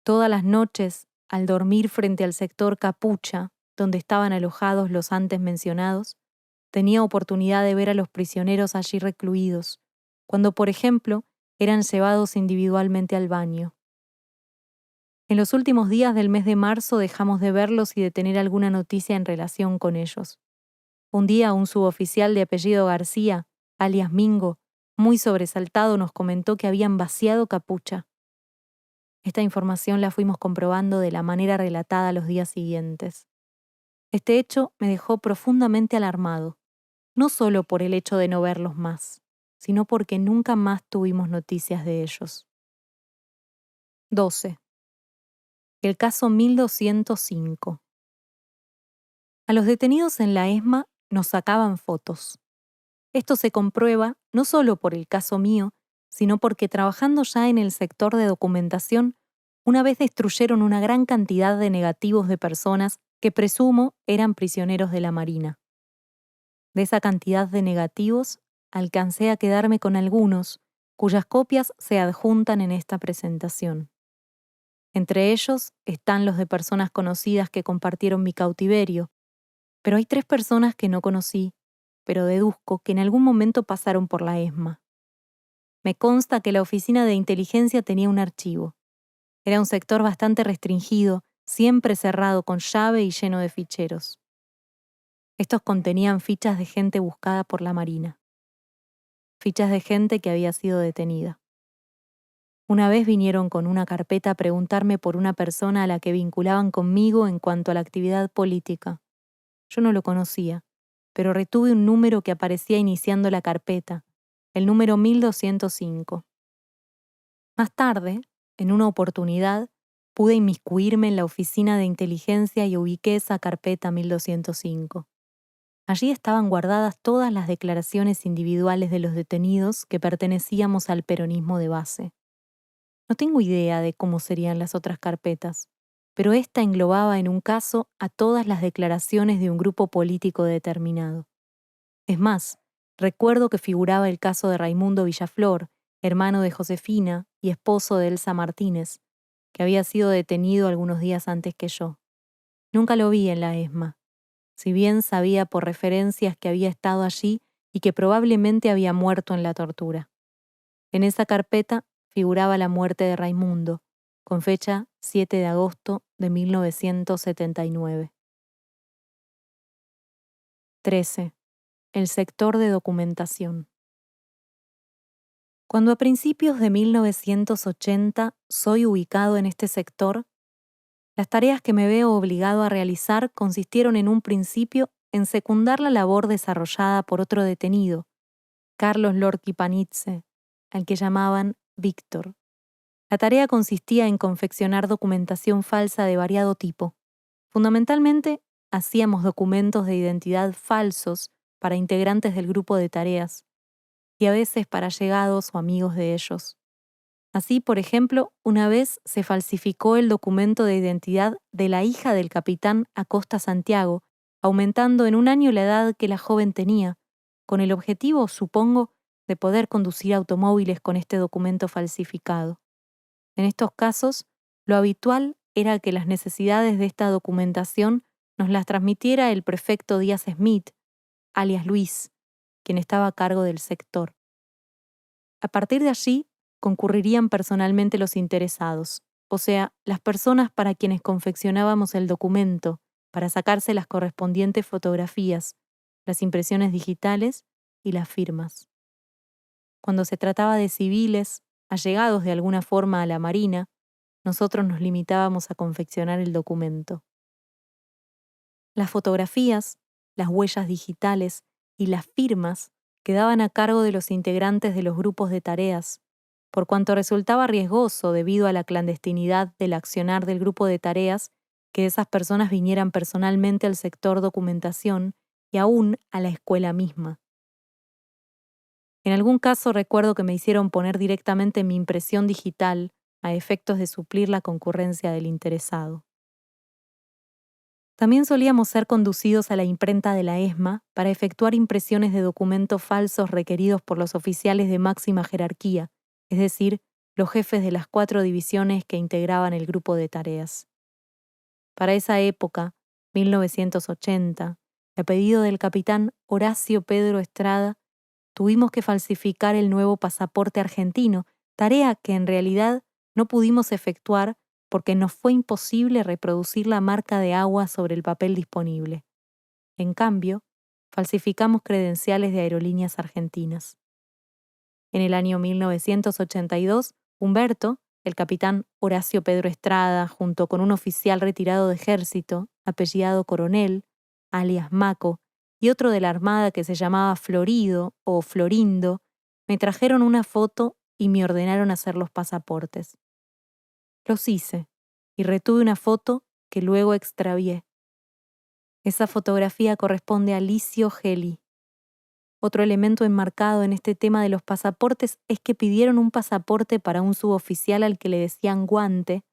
Todas las noches, al dormir frente al sector Capucha, donde estaban alojados los antes mencionados, tenía oportunidad de ver a los prisioneros allí recluidos, cuando, por ejemplo, eran llevados individualmente al baño. En los últimos días del mes de marzo dejamos de verlos y de tener alguna noticia en relación con ellos. Un día un suboficial de apellido García, alias Mingo, muy sobresaltado nos comentó que habían vaciado Capucha. Esta información la fuimos comprobando de la manera relatada los días siguientes. Este hecho me dejó profundamente alarmado, no solo por el hecho de no verlos más, sino porque nunca más tuvimos noticias de ellos. 12. El caso 1205. A los detenidos en la ESMA nos sacaban fotos. Esto se comprueba no solo por el caso mío, sino porque trabajando ya en el sector de documentación, una vez destruyeron una gran cantidad de negativos de personas que presumo eran prisioneros de la Marina. De esa cantidad de negativos, alcancé a quedarme con algunos, cuyas copias se adjuntan en esta presentación. Entre ellos están los de personas conocidas que compartieron mi cautiverio, pero hay 3 personas que no conocí, pero deduzco que en algún momento pasaron por la ESMA. Me consta que la oficina de inteligencia tenía un archivo. Era un sector bastante restringido, siempre cerrado con llave y lleno de ficheros. Estos contenían fichas de gente buscada por la Marina. Fichas de gente que había sido detenida. Una vez vinieron con una carpeta a preguntarme por una persona a la que vinculaban conmigo en cuanto a la actividad política. Yo no lo conocía, pero retuve un número que aparecía iniciando la carpeta, el número 1205. Más tarde, en una oportunidad, pude inmiscuirme en la oficina de inteligencia y ubiqué esa carpeta 1205. Allí estaban guardadas todas las declaraciones individuales de los detenidos que pertenecíamos al peronismo de base. No tengo idea de cómo serían las otras carpetas, pero esta englobaba en un caso a todas las declaraciones de un grupo político determinado. Es más, recuerdo que figuraba el caso de Raimundo Villaflor, hermano de Josefina y esposo de Elsa Martínez, que había sido detenido algunos días antes que yo. Nunca lo vi en la ESMA, si bien sabía por referencias que había estado allí y que probablemente había muerto en la tortura. En esa carpeta figuraba la muerte de Raimundo, con fecha 7 de agosto de 1979. 13. El sector de documentación. Cuando a principios de 1980 soy ubicado en este sector, las tareas que me veo obligado a realizar consistieron en un principio en secundar la labor desarrollada por otro detenido, Carlos Lorqui Panizze, al que llamaban Víctor. La tarea consistía en confeccionar documentación falsa de variado tipo. Fundamentalmente, hacíamos documentos de identidad falsos para integrantes del grupo de tareas, y a veces para allegados o amigos de ellos. Así, por ejemplo, una vez se falsificó el documento de identidad de la hija del capitán Acosta Santiago, aumentando en un año la edad que la joven tenía, con el objetivo, supongo, de poder conducir automóviles con este documento falsificado. En estos casos, lo habitual era que las necesidades de esta documentación nos las transmitiera el prefecto Díaz Smith, alias Luis, quien estaba a cargo del sector. A partir de allí, concurrirían personalmente los interesados, o sea, las personas para quienes confeccionábamos el documento, para sacarse las correspondientes fotografías, las impresiones digitales y las firmas. Cuando se trataba de civiles, allegados de alguna forma a la Marina, nosotros nos limitábamos a confeccionar el documento. Las fotografías, las huellas digitales y las firmas quedaban a cargo de los integrantes de los grupos de tareas, por cuanto resultaba riesgoso debido a la clandestinidad del accionar del grupo de tareas que esas personas vinieran personalmente al sector documentación y aún a la escuela misma. En algún caso recuerdo que me hicieron poner directamente mi impresión digital a efectos de suplir la concurrencia del interesado. También solíamos ser conducidos a la imprenta de la ESMA para efectuar impresiones de documentos falsos requeridos por los oficiales de máxima jerarquía, es decir, los jefes de las 4 divisiones que integraban el grupo de tareas. Para esa época, 1980, a pedido del capitán Horacio Pedro Estrada, tuvimos que falsificar el nuevo pasaporte argentino, tarea que en realidad no pudimos efectuar porque nos fue imposible reproducir la marca de agua sobre el papel disponible. En cambio, falsificamos credenciales de aerolíneas argentinas. En el año 1982, Humberto, el capitán Horacio Pedro Estrada, junto con un oficial retirado de ejército, apellidado Coronel, alias Maco, y otro de la Armada que se llamaba Florido o Florindo, me trajeron una foto y me ordenaron hacer los pasaportes. Los hice, y retuve una foto que luego extravié. Esa fotografía corresponde a Licio Gelli. Otro elemento enmarcado en este tema de los pasaportes es que pidieron un pasaporte para un suboficial al que le decían Guante,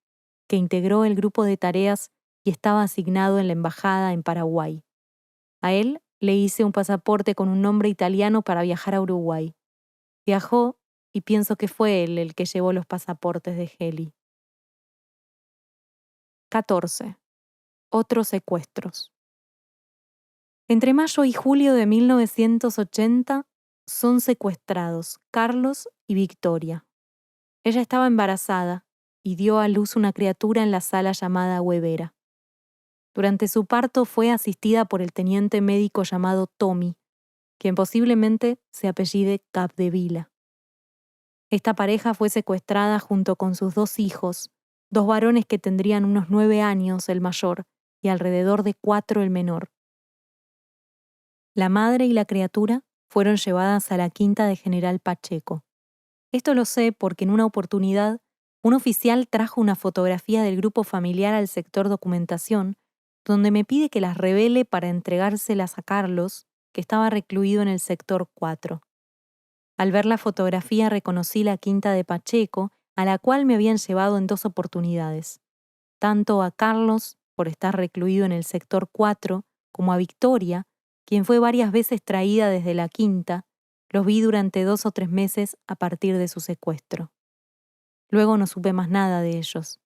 que integró el grupo de tareas y estaba asignado en la embajada en Paraguay. A él le hice un pasaporte con un nombre italiano para viajar a Uruguay. Viajó y pienso que fue él el que llevó los pasaportes de Heli. 14. Otros secuestros. Entre mayo y julio de 1980 son secuestrados Carlos y Victoria. Ella estaba embarazada y dio a luz una criatura en la sala llamada huevera. Durante su parto fue asistida por el teniente médico llamado Tommy, quien posiblemente se apellide Capdevila. Esta pareja fue secuestrada junto con sus 2 hijos, 2 varones que tendrían unos 9 años el mayor y alrededor de 4 el menor. La madre y la criatura fueron llevadas a la quinta de General Pacheco. Esto lo sé porque en una oportunidad un oficial trajo una fotografía del grupo familiar al sector documentación, donde me pide que las revele para entregárselas a Carlos, que estaba recluido en el sector 4. Al ver la fotografía reconocí la quinta de Pacheco, a la cual me habían llevado en 2 oportunidades, tanto a Carlos, por estar recluido en el sector 4, como a Victoria, quien fue varias veces traída desde la quinta. Los vi durante 2 o 3 meses a partir de su secuestro. Luego no supe más nada de ellos.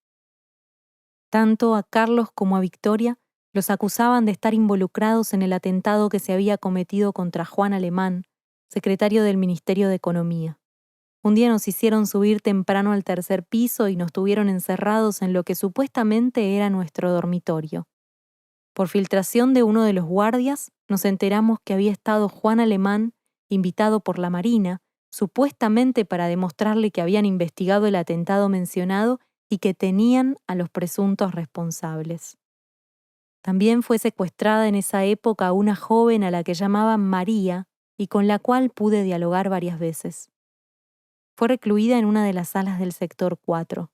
Tanto a Carlos como a Victoria los acusaban de estar involucrados en el atentado que se había cometido contra Juan Alemán, secretario del Ministerio de Economía. Un día nos hicieron subir temprano al 3er piso y nos tuvieron encerrados en lo que supuestamente era nuestro dormitorio. Por filtración de uno de los guardias, nos enteramos que había estado Juan Alemán, invitado por la Marina, supuestamente para demostrarle que habían investigado el atentado mencionado y que tenían a los presuntos responsables. También fue secuestrada en esa época una joven a la que llamaban María y con la cual pude dialogar varias veces. Fue recluida en una de las salas del sector 4.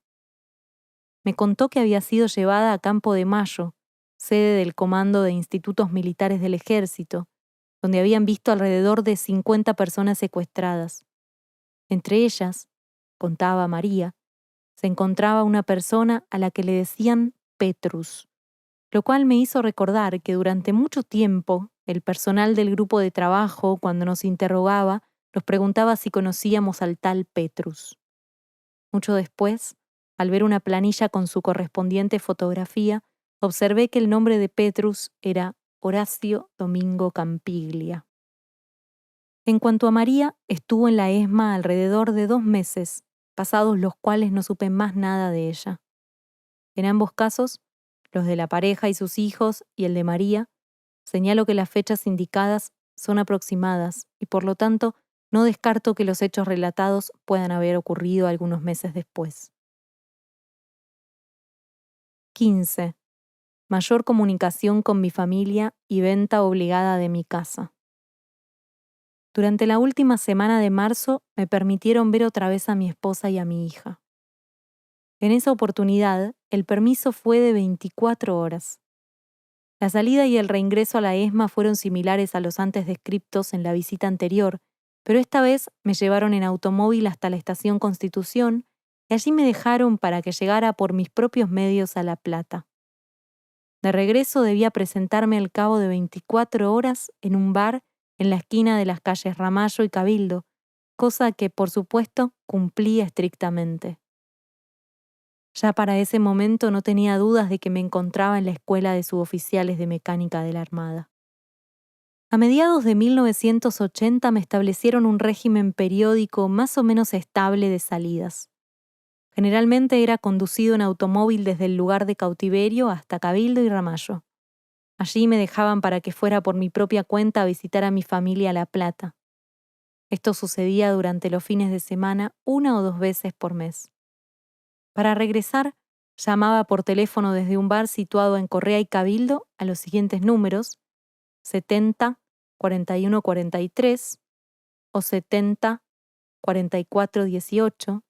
Me contó que había sido llevada a Campo de Mayo, sede del Comando de Institutos Militares del Ejército, donde habían visto alrededor de 50 personas secuestradas. Entre ellas, contaba María, se encontraba una persona a la que le decían Petrus, lo cual me hizo recordar que durante mucho tiempo el personal del grupo de trabajo, cuando nos interrogaba, nos preguntaba si conocíamos al tal Petrus. Mucho después, al ver una planilla con su correspondiente fotografía, observé que el nombre de Petrus era Horacio Domingo Campiglia. En cuanto a María, estuvo en la ESMA alrededor de 2 meses, pasados los cuales no supe más nada de ella. En ambos casos, los de la pareja y sus hijos y el de María, señalo que las fechas indicadas son aproximadas y por lo tanto no descarto que los hechos relatados puedan haber ocurrido algunos meses después. 15. Mayor comunicación con mi familia y venta obligada de mi casa. Durante la última semana de marzo me permitieron ver otra vez a mi esposa y a mi hija. En esa oportunidad, el permiso fue de 24 horas. La salida y el reingreso a la ESMA fueron similares a los antes descriptos en la visita anterior, pero esta vez me llevaron en automóvil hasta la estación Constitución y allí me dejaron para que llegara por mis propios medios a La Plata. De regreso debía presentarme al cabo de 24 horas en un bar en la esquina de las calles Ramallo y Cabildo, cosa que, por supuesto, cumplía estrictamente. Ya para ese momento no tenía dudas de que me encontraba en la escuela de suboficiales de mecánica de la Armada. A mediados de 1980 me establecieron un régimen periódico más o menos estable de salidas. Generalmente era conducido en automóvil desde el lugar de cautiverio hasta Cabildo y Ramallo. Allí me dejaban para que fuera por mi propia cuenta a visitar a mi familia a La Plata. Esto sucedía durante los fines de semana 1 o 2 veces por mes. Para regresar, llamaba por teléfono desde un bar situado en Correa y Cabildo a los siguientes números: 70 41 43 o 70 44 18.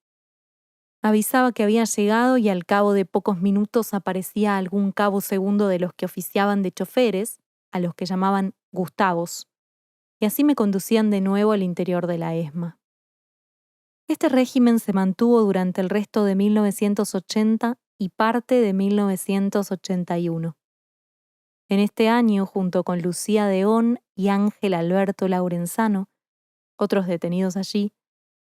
Avisaba que había llegado y al cabo de pocos minutos aparecía algún cabo segundo de los que oficiaban de choferes, a los que llamaban Gustavos. y así me conducían de nuevo al interior de la ESMA. Este régimen se mantuvo durante el resto de 1980 y parte de 1981. En este año, junto con Lucía Deón y Ángel Alberto Laurenzano, otros detenidos allí,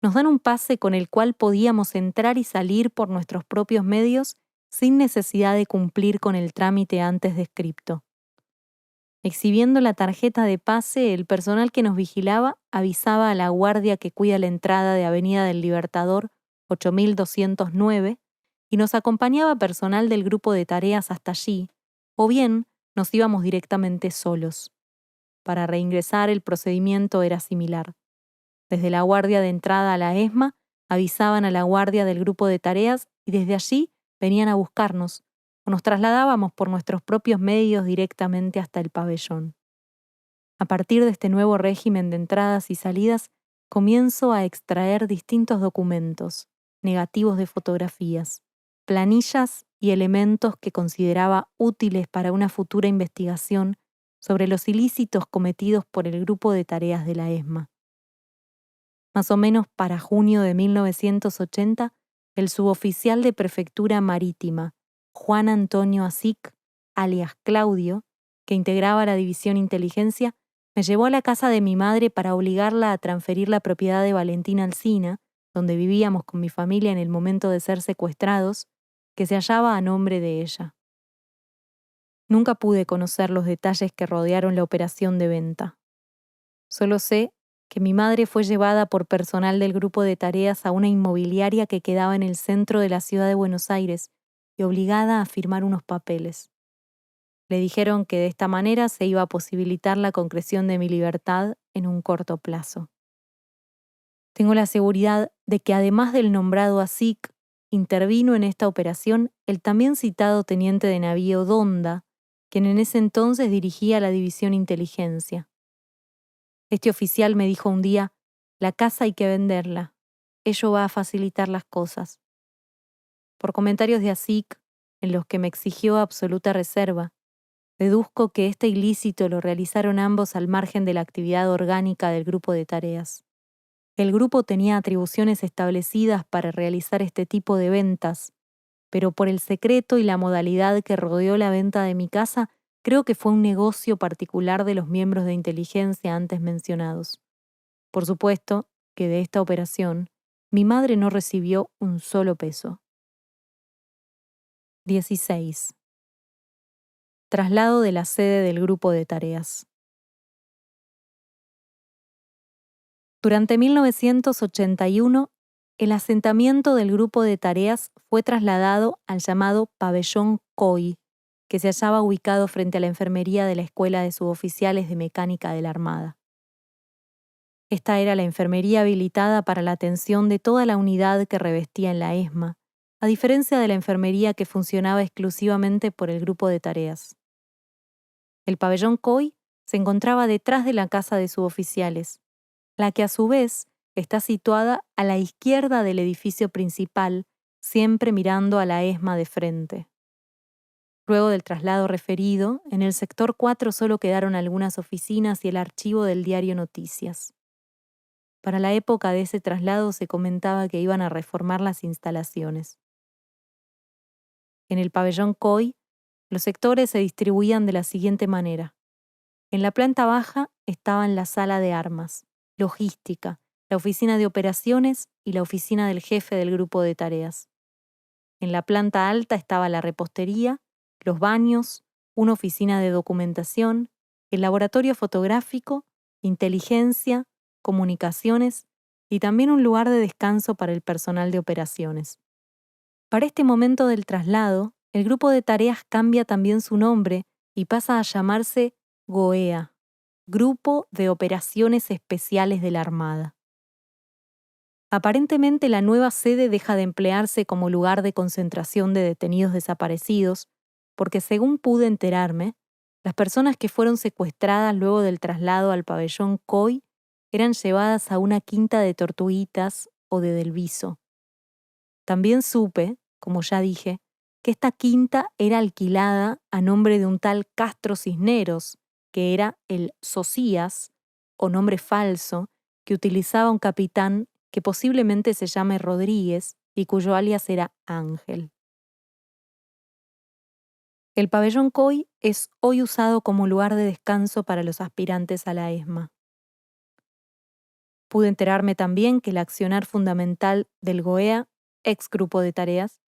nos dan un pase con el cual podíamos entrar y salir por nuestros propios medios sin necesidad de cumplir con el trámite antes descripto. Exhibiendo la tarjeta de pase, el personal que nos vigilaba avisaba a la guardia que cuida la entrada de Avenida del Libertador 8209 y nos acompañaba personal del grupo de tareas hasta allí, o bien nos íbamos directamente solos. Para reingresar el procedimiento era similar. Desde la guardia de entrada a la ESMA avisaban a la guardia del grupo de tareas y desde allí venían a buscarnos, o nos trasladábamos por nuestros propios medios directamente hasta el pabellón. A partir de este nuevo régimen de entradas y salidas, comienzo a extraer distintos documentos, negativos de fotografías, planillas y elementos que consideraba útiles para una futura investigación sobre los ilícitos cometidos por el grupo de tareas de la ESMA. Más o menos para junio de 1980, el suboficial de Prefectura Marítima, Juan Antonio Asic, alias Claudio, que integraba la División Inteligencia, me llevó a la casa de mi madre para obligarla a transferir la propiedad de Valentina Alsina, donde vivíamos con mi familia en el momento de ser secuestrados, que se hallaba a nombre de ella. Nunca pude conocer los detalles que rodearon la operación de venta. Solo sé que mi madre fue llevada por personal del grupo de tareas a una inmobiliaria que quedaba en el centro de la ciudad de Buenos Aires y obligada a firmar unos papeles. Le dijeron que de esta manera se iba a posibilitar la concreción de mi libertad en un corto plazo. Tengo la seguridad de que además del nombrado ASIC, intervino en esta operación el también citado teniente de navío Donda, quien en ese entonces dirigía la División Inteligencia. Este oficial me dijo un día: la casa hay que venderla, ello va a facilitar las cosas. Por comentarios de ASIC, en los que me exigió absoluta reserva, deduzco que este ilícito lo realizaron ambos al margen de la actividad orgánica del grupo de tareas. El grupo tenía atribuciones establecidas para realizar este tipo de ventas, pero por el secreto y la modalidad que rodeó la venta de mi casa, creo que fue un negocio particular de los miembros de inteligencia antes mencionados. Por supuesto que de esta operación, mi madre no recibió un solo peso. 16. Traslado de la sede del grupo de tareas. Durante 1981, el asentamiento del grupo de tareas fue trasladado al llamado Pabellón COI, que se hallaba ubicado frente a la enfermería de la Escuela de Suboficiales de Mecánica de la Armada. Esta era la enfermería habilitada para la atención de toda la unidad que revestía en la ESMA, a diferencia de la enfermería que funcionaba exclusivamente por el grupo de tareas. El pabellón COI se encontraba detrás de la casa de suboficiales, la que a su vez está situada a la izquierda del edificio principal, siempre mirando a la ESMA de frente. Luego del traslado referido, en el sector 4 solo quedaron algunas oficinas y el archivo del diario Noticias. Para la época de ese traslado se comentaba que iban a reformar las instalaciones. En el pabellón COI, los sectores se distribuían de la siguiente manera. En la planta baja estaban la sala de armas, logística, la oficina de operaciones y la oficina del jefe del grupo de tareas. En la planta alta estaba la repostería, los baños, una oficina de documentación, el laboratorio fotográfico, inteligencia, comunicaciones y también un lugar de descanso para el personal de operaciones. Para este momento del traslado, el grupo de tareas cambia también su nombre y pasa a llamarse GOEA, Grupo de Operaciones Especiales de la Armada. Aparentemente la nueva sede deja de emplearse como lugar de concentración de detenidos desaparecidos, porque según pude enterarme, las personas que fueron secuestradas luego del traslado al pabellón COI eran llevadas a una quinta de Tortuguitas o de Del Viso. También supe, como ya dije, que esta quinta era alquilada a nombre de un tal Castro Cisneros, que era el Socias, o nombre falso que utilizaba un capitán que posiblemente se llame Rodríguez y cuyo alias era Ángel. El pabellón Coy es hoy usado como lugar de descanso para los aspirantes a la ESMA. Pude enterarme también que el accionar fundamental del GOEA, ex grupo de tareas,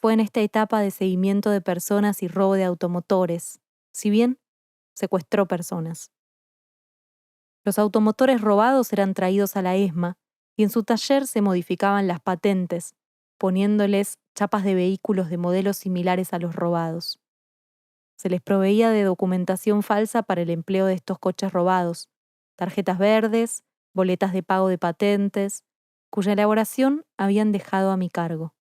fue en esta etapa de seguimiento de personas y robo de automotores, si bien secuestró personas. Los automotores robados eran traídos a la ESMA y en su taller se modificaban las patentes, poniéndoles chapas de vehículos de modelos similares a los robados. Se les proveía de documentación falsa para el empleo de estos coches robados, tarjetas verdes, boletas de pago de patentes, cuya elaboración habían dejado a mi cargo.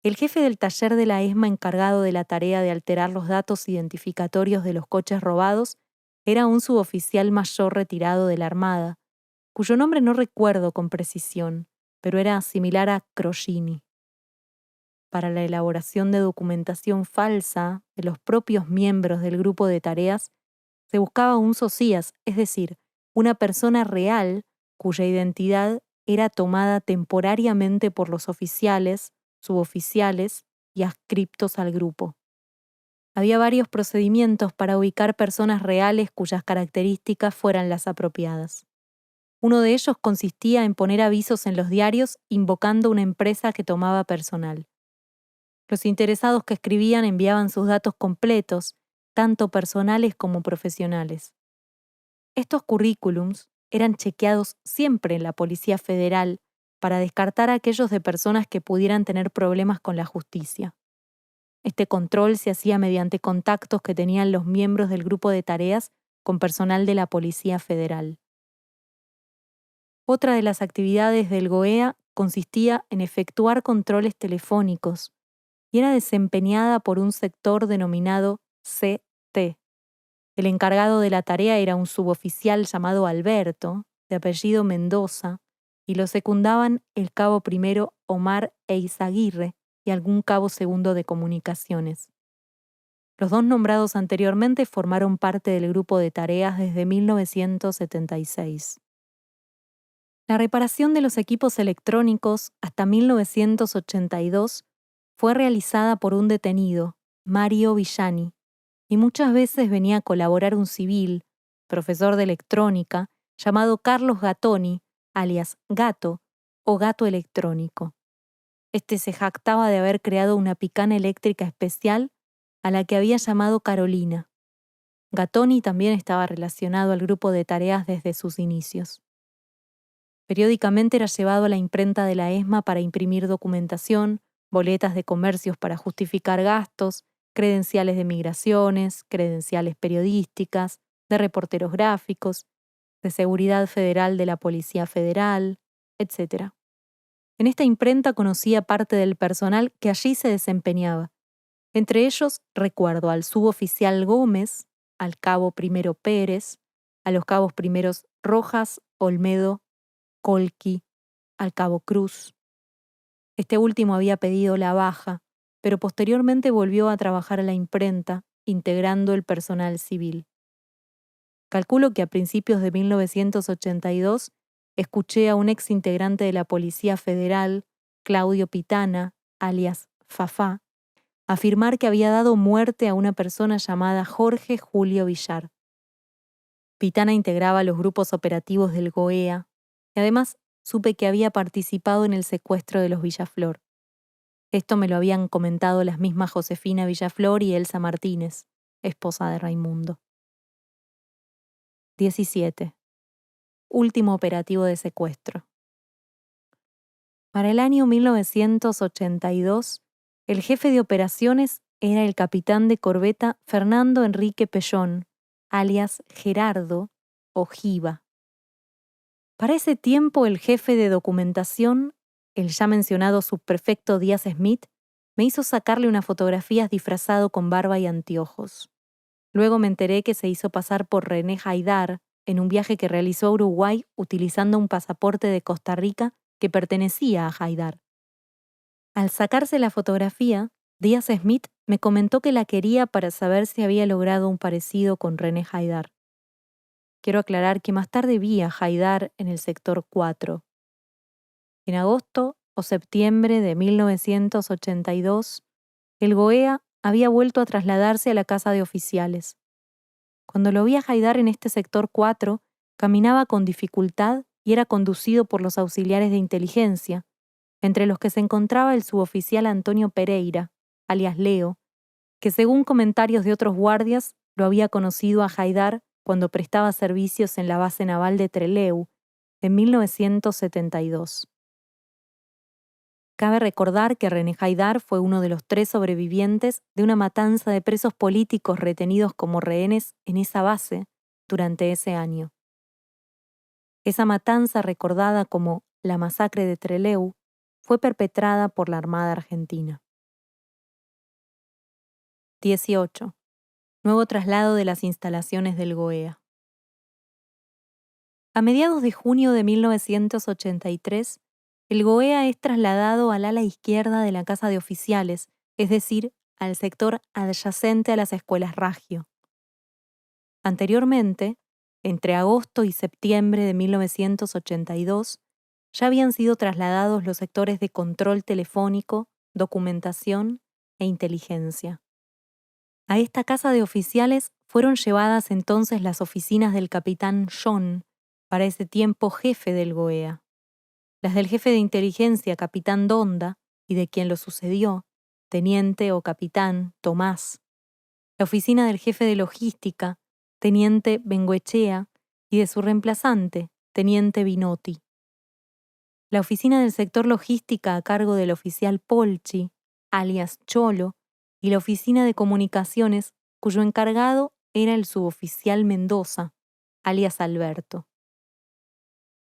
El jefe del taller de la ESMA encargado de la tarea de alterar los datos identificatorios de los coches robados era un suboficial mayor retirado de la Armada, cuyo nombre no recuerdo con precisión, pero era similar a Crogini. Para la elaboración de documentación falsa de los propios miembros del grupo de tareas, se buscaba un socias, es decir, una persona real cuya identidad era tomada temporariamente por los oficiales, suboficiales y adscriptos al grupo. Había varios procedimientos para ubicar personas reales cuyas características fueran las apropiadas. Uno de ellos consistía en poner avisos en los diarios invocando una empresa que tomaba personal. Los interesados que escribían enviaban sus datos completos, tanto personales como profesionales. Estos currículums eran chequeados siempre en la Policía Federal para descartar a aquellos de personas que pudieran tener problemas con la justicia. Este control se hacía mediante contactos que tenían los miembros del grupo de tareas con personal de la Policía Federal. Otra de las actividades del GOEA consistía en efectuar controles telefónicos y era desempeñada por un sector denominado CT. El encargado de la tarea era un suboficial llamado Alberto, de apellido Mendoza, y lo secundaban el cabo primero Omar Eizaguirre y algún cabo segundo de comunicaciones. Los dos nombrados anteriormente formaron parte del grupo de tareas desde 1976. La reparación de los equipos electrónicos hasta 1982 fue realizada por un detenido, Mario Villani, y muchas veces venía a colaborar un civil, profesor de electrónica, llamado Carlos Gattoni, alias Gato o Gato Electrónico. Este se jactaba de haber creado una picana eléctrica especial a la que había llamado Carolina. Gattoni también estaba relacionado al grupo de tareas desde sus inicios. Periódicamente era llevado a la imprenta de la ESMA para imprimir documentación, boletas de comercios para justificar gastos, credenciales de migraciones, credenciales periodísticas, de reporteros gráficos, de seguridad federal de la Policía Federal, etc. En esta imprenta conocía parte del personal que allí se desempeñaba. Entre ellos recuerdo al suboficial Gómez, al cabo primero Pérez, a los cabos primeros Rojas, Olmedo, Colqui, al cabo Cruz. Este último había pedido la baja, pero posteriormente volvió a trabajar a la imprenta, integrando el personal civil. Calculo que a principios de 1982 escuché a un ex integrante de la Policía Federal, Claudio Pitana, alias Fafá, afirmar que había dado muerte a una persona llamada Jorge Julio Villar. Pitana integraba los grupos operativos del GOEA y además supe que había participado en el secuestro de los Villaflor. Esto me lo habían comentado las mismas Josefina Villaflor y Elsa Martínez, esposa de Raimundo. 17. Último operativo de secuestro. Para el año 1982, el jefe de operaciones era el capitán de corbeta Fernando Enrique Pellón, alias Gerardo Ojiva. Para ese tiempo, el jefe de documentación, el ya mencionado subprefecto Díaz Smith, me hizo sacarle unas fotografías disfrazado con barba y anteojos. Luego me enteré que se hizo pasar por René Haidar en un viaje que realizó a Uruguay utilizando un pasaporte de Costa Rica que pertenecía a Haidar. Al sacarse la fotografía, Díaz Smith me comentó que la quería para saber si había logrado un parecido con René Haidar. quiero aclarar que más tarde vi a Haidar en el sector 4. En agosto o septiembre de 1982, el GOEA había vuelto a trasladarse a la casa de oficiales. Cuando lo vi a Haidar en este sector 4, caminaba con dificultad y era conducido por los auxiliares de inteligencia, entre los que se encontraba el suboficial Antonio Pereira, alias Leo, que según comentarios de otros guardias, lo había conocido a Haidar cuando prestaba servicios en la base naval de Trelew en 1972. Cabe recordar que René Haidar fue uno de los 3 sobrevivientes de una matanza de presos políticos retenidos como rehenes en esa base durante ese año. Esa matanza, recordada como la masacre de Trelew, fue perpetrada por la Armada Argentina. 18. Nuevo traslado de las instalaciones del GOEA. A mediados de junio de 1983, el GOEA es trasladado al ala izquierda de la Casa de Oficiales, es decir, al sector adyacente a las escuelas Ragio. Anteriormente, entre agosto y septiembre de 1982, ya habían sido trasladados los sectores de control telefónico, documentación e inteligencia. A esta Casa de Oficiales fueron llevadas entonces las oficinas del capitán John, para ese tiempo jefe del GOEA, las del jefe de inteligencia, capitán Donda, y de quien lo sucedió, teniente o capitán Tomás, la oficina del jefe de logística, teniente Bengoechea, y de su reemplazante, teniente Binotti. La oficina del sector logística a cargo del oficial Polchi, alias Cholo, y la oficina de comunicaciones, cuyo encargado era el suboficial Mendoza, alias Alberto.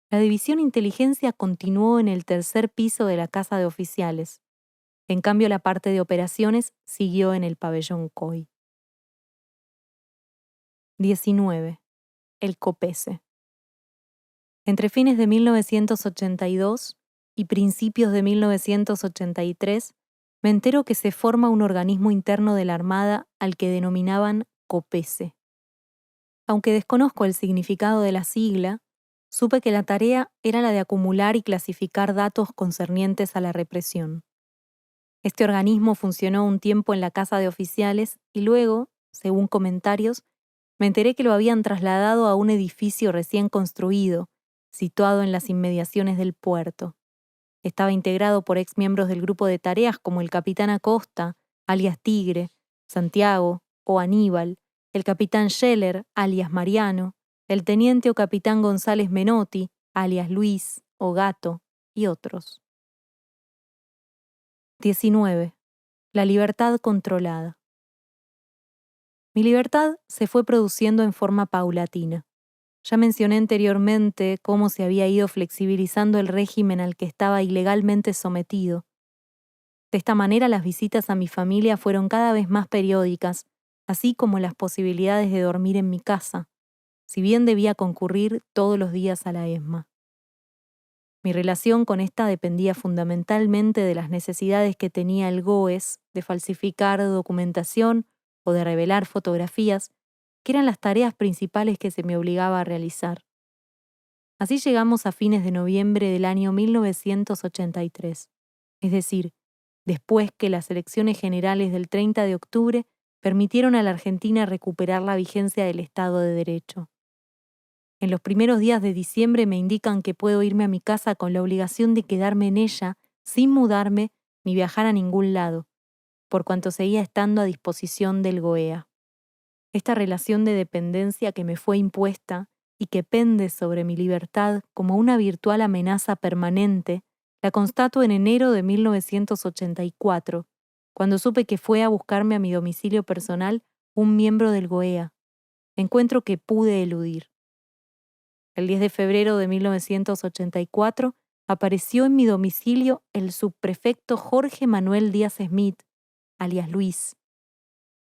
La división inteligencia continuó en el tercer piso de la Casa de Oficiales. En cambio, la parte de operaciones siguió en el pabellón COI. 19. El COPESE. Entre fines de 1982 y principios de 1983, me entero que se forma un organismo interno de la Armada al que denominaban COPESE. Aunque desconozco el significado de la sigla, supe que la tarea era la de acumular y clasificar datos concernientes a la represión. Este organismo funcionó un tiempo en la Casa de Oficiales y luego, según comentarios, me enteré que lo habían trasladado a un edificio recién construido, situado en las inmediaciones del puerto. Estaba integrado por exmiembros del grupo de tareas como el capitán Acosta, alias Tigre, Santiago o Aníbal, el capitán Scheller, alias Mariano, el teniente o capitán González Menotti, alias Luis o Gato, y otros. 19. La libertad controlada. Mi libertad se fue produciendo en forma paulatina. Ya mencioné anteriormente cómo se había ido flexibilizando el régimen al que estaba ilegalmente sometido. De esta manera las visitas a mi familia fueron cada vez más periódicas, así como las posibilidades de dormir en mi casa, si bien debía concurrir todos los días a la ESMA. Mi relación con esta dependía fundamentalmente de las necesidades que tenía el GOES de falsificar documentación o de revelar fotografías, que eran las tareas principales que se me obligaba a realizar. Así llegamos a fines de noviembre del año 1983, es decir, después que las elecciones generales del 30 de octubre permitieron a la Argentina recuperar la vigencia del Estado de Derecho. En los primeros días de diciembre me indican que puedo irme a mi casa con la obligación de quedarme en ella sin mudarme ni viajar a ningún lado, por cuanto seguía estando a disposición del GOEA. Esta relación de dependencia que me fue impuesta y que pende sobre mi libertad como una virtual amenaza permanente, la constato en enero de 1984, cuando supe que fue a buscarme a mi domicilio personal un miembro del GOEA, encuentro que pude eludir. El 10 de febrero de 1984 apareció en mi domicilio el subprefecto Jorge Manuel Díaz Smith, alias Luis.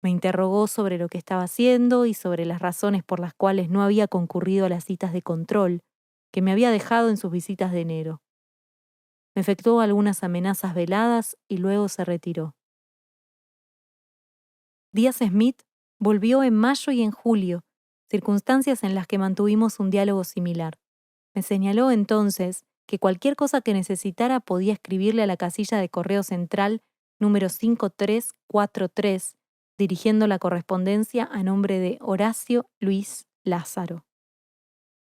Me interrogó sobre lo que estaba haciendo y sobre las razones por las cuales no había concurrido a las citas de control que me había dejado en sus visitas de enero. Me efectuó algunas amenazas veladas y luego se retiró. Díaz Smith volvió en mayo y en julio, circunstancias en las que mantuvimos un diálogo similar. Me señaló entonces que cualquier cosa que necesitara podía escribirle a la casilla de correo central número 5343, dirigiendo la correspondencia a nombre de Horacio Luis Lázaro.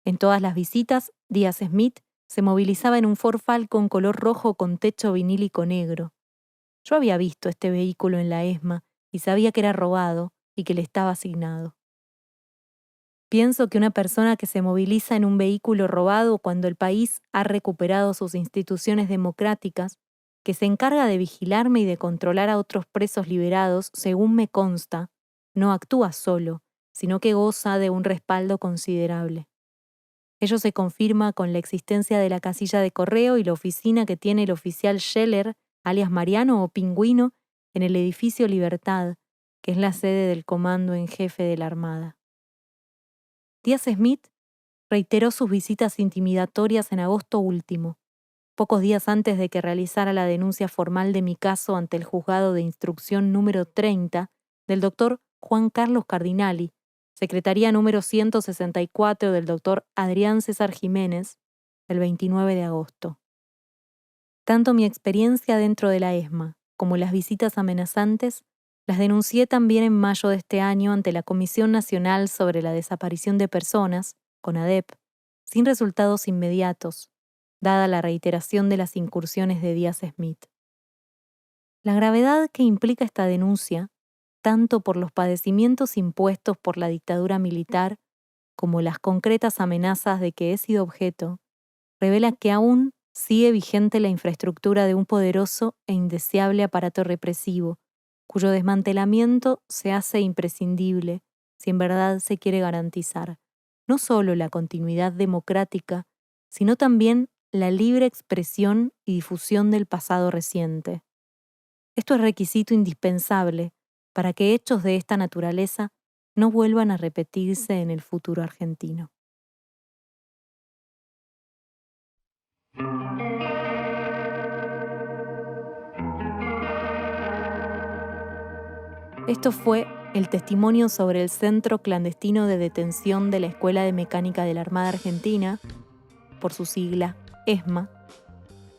En todas las visitas, Díaz Smith se movilizaba en un Ford Falcon color rojo con techo vinílico negro. Yo había visto este vehículo en la ESMA y sabía que era robado y que le estaba asignado. Pienso que una persona que se moviliza en un vehículo robado cuando el país ha recuperado sus instituciones democráticas, que se encarga de vigilarme y de controlar a otros presos liberados, según me consta, no actúa solo, sino que goza de un respaldo considerable. Ello se confirma con la existencia de la casilla de correo y la oficina que tiene el oficial Scheller, alias Mariano o Pingüino, en el edificio Libertad, que es la sede del comando en jefe de la Armada. Díaz Smith reiteró sus visitas intimidatorias en agosto último, pocos días antes de que realizara la denuncia formal de mi caso ante el juzgado de instrucción número 30 del doctor Juan Carlos Cardinali, secretaría número 164 del doctor Adrián César Jiménez, el 29 de agosto. Tanto mi experiencia dentro de la ESMA como las visitas amenazantes las denuncié también en mayo de este año ante la Comisión Nacional sobre la Desaparición de Personas, CONADEP, sin resultados inmediatos, dada la reiteración de las incursiones de Díaz Smith. La gravedad que implica esta denuncia, tanto por los padecimientos impuestos por la dictadura militar como las concretas amenazas de que he sido objeto, revela que aún sigue vigente la infraestructura de un poderoso e indeseable aparato represivo, cuyo desmantelamiento se hace imprescindible si en verdad se quiere garantizar no solo la continuidad democrática, sino también la libre expresión y difusión del pasado reciente. Esto es requisito indispensable para que hechos de esta naturaleza no vuelvan a repetirse en el futuro argentino. Esto fue el testimonio sobre el Centro Clandestino de Detención de la Escuela de Mecánica de la Armada Argentina, por su sigla ESMA,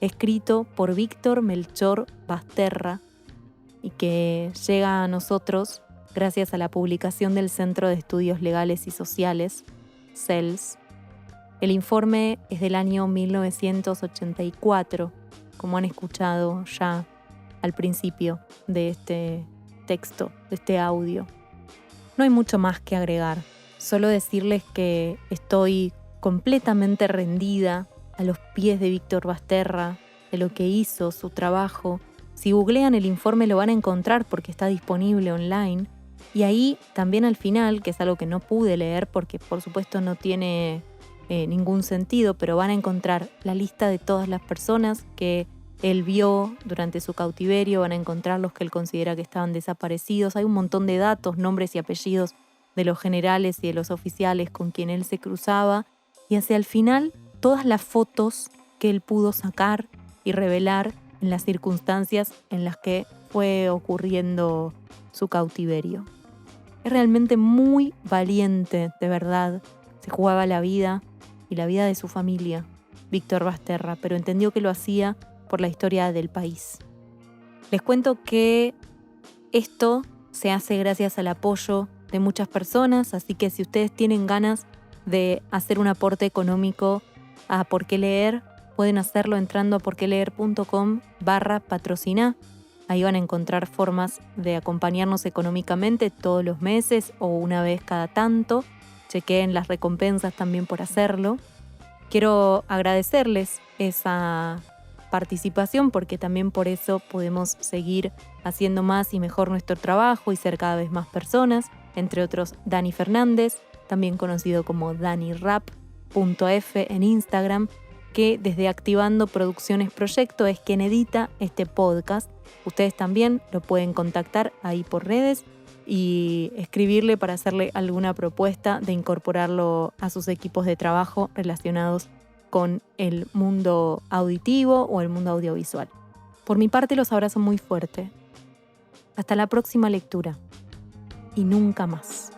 escrito por Víctor Melchor Basterra y que llega a nosotros gracias a la publicación del Centro de Estudios Legales y Sociales, CELS. El informe es del año 1984, como han escuchado ya al principio de este texto, de este audio. No hay mucho más que agregar, solo decirles que estoy completamente rendida a los pies de Víctor Basterra, de lo que hizo, su trabajo. Si googlean el informe lo van a encontrar porque está disponible online. Y ahí también al final, que es algo que no pude leer porque por supuesto no tiene ningún sentido, pero van a encontrar la lista de todas las personas que él vio durante su cautiverio, van a encontrar los que él considera que estaban desaparecidos. Hay un montón de datos, nombres y apellidos de los generales y de los oficiales con quien él se cruzaba. Y hacia el final, todas las fotos que él pudo sacar y revelar en las circunstancias en las que fue ocurriendo su cautiverio. Es realmente muy valiente, de verdad. Se jugaba la vida y la vida de su familia, Víctor Basterra, pero entendió que lo hacía por la historia del país. Les cuento que esto se hace gracias al apoyo de muchas personas, así que si ustedes tienen ganas de hacer un aporte económico a Por qué Leer, pueden hacerlo entrando a porqueleer.com/patrociná. Ahí van a encontrar formas de acompañarnos económicamente todos los meses o una vez cada tanto. Chequeen las recompensas también por hacerlo. Quiero agradecerles esa participación porque también por eso podemos seguir haciendo más y mejor nuestro trabajo y ser cada vez más personas, entre otros Dani Fernández, también conocido como DaniRap.f en Instagram, que desde Activando Producciones Proyecto es quien edita este podcast. Ustedes también lo pueden contactar ahí por redes y escribirle para hacerle alguna propuesta de incorporarlo a sus equipos de trabajo relacionados con el mundo auditivo o el mundo audiovisual. Por mi parte los abrazo muy fuerte. Hasta la próxima lectura. Y nunca más.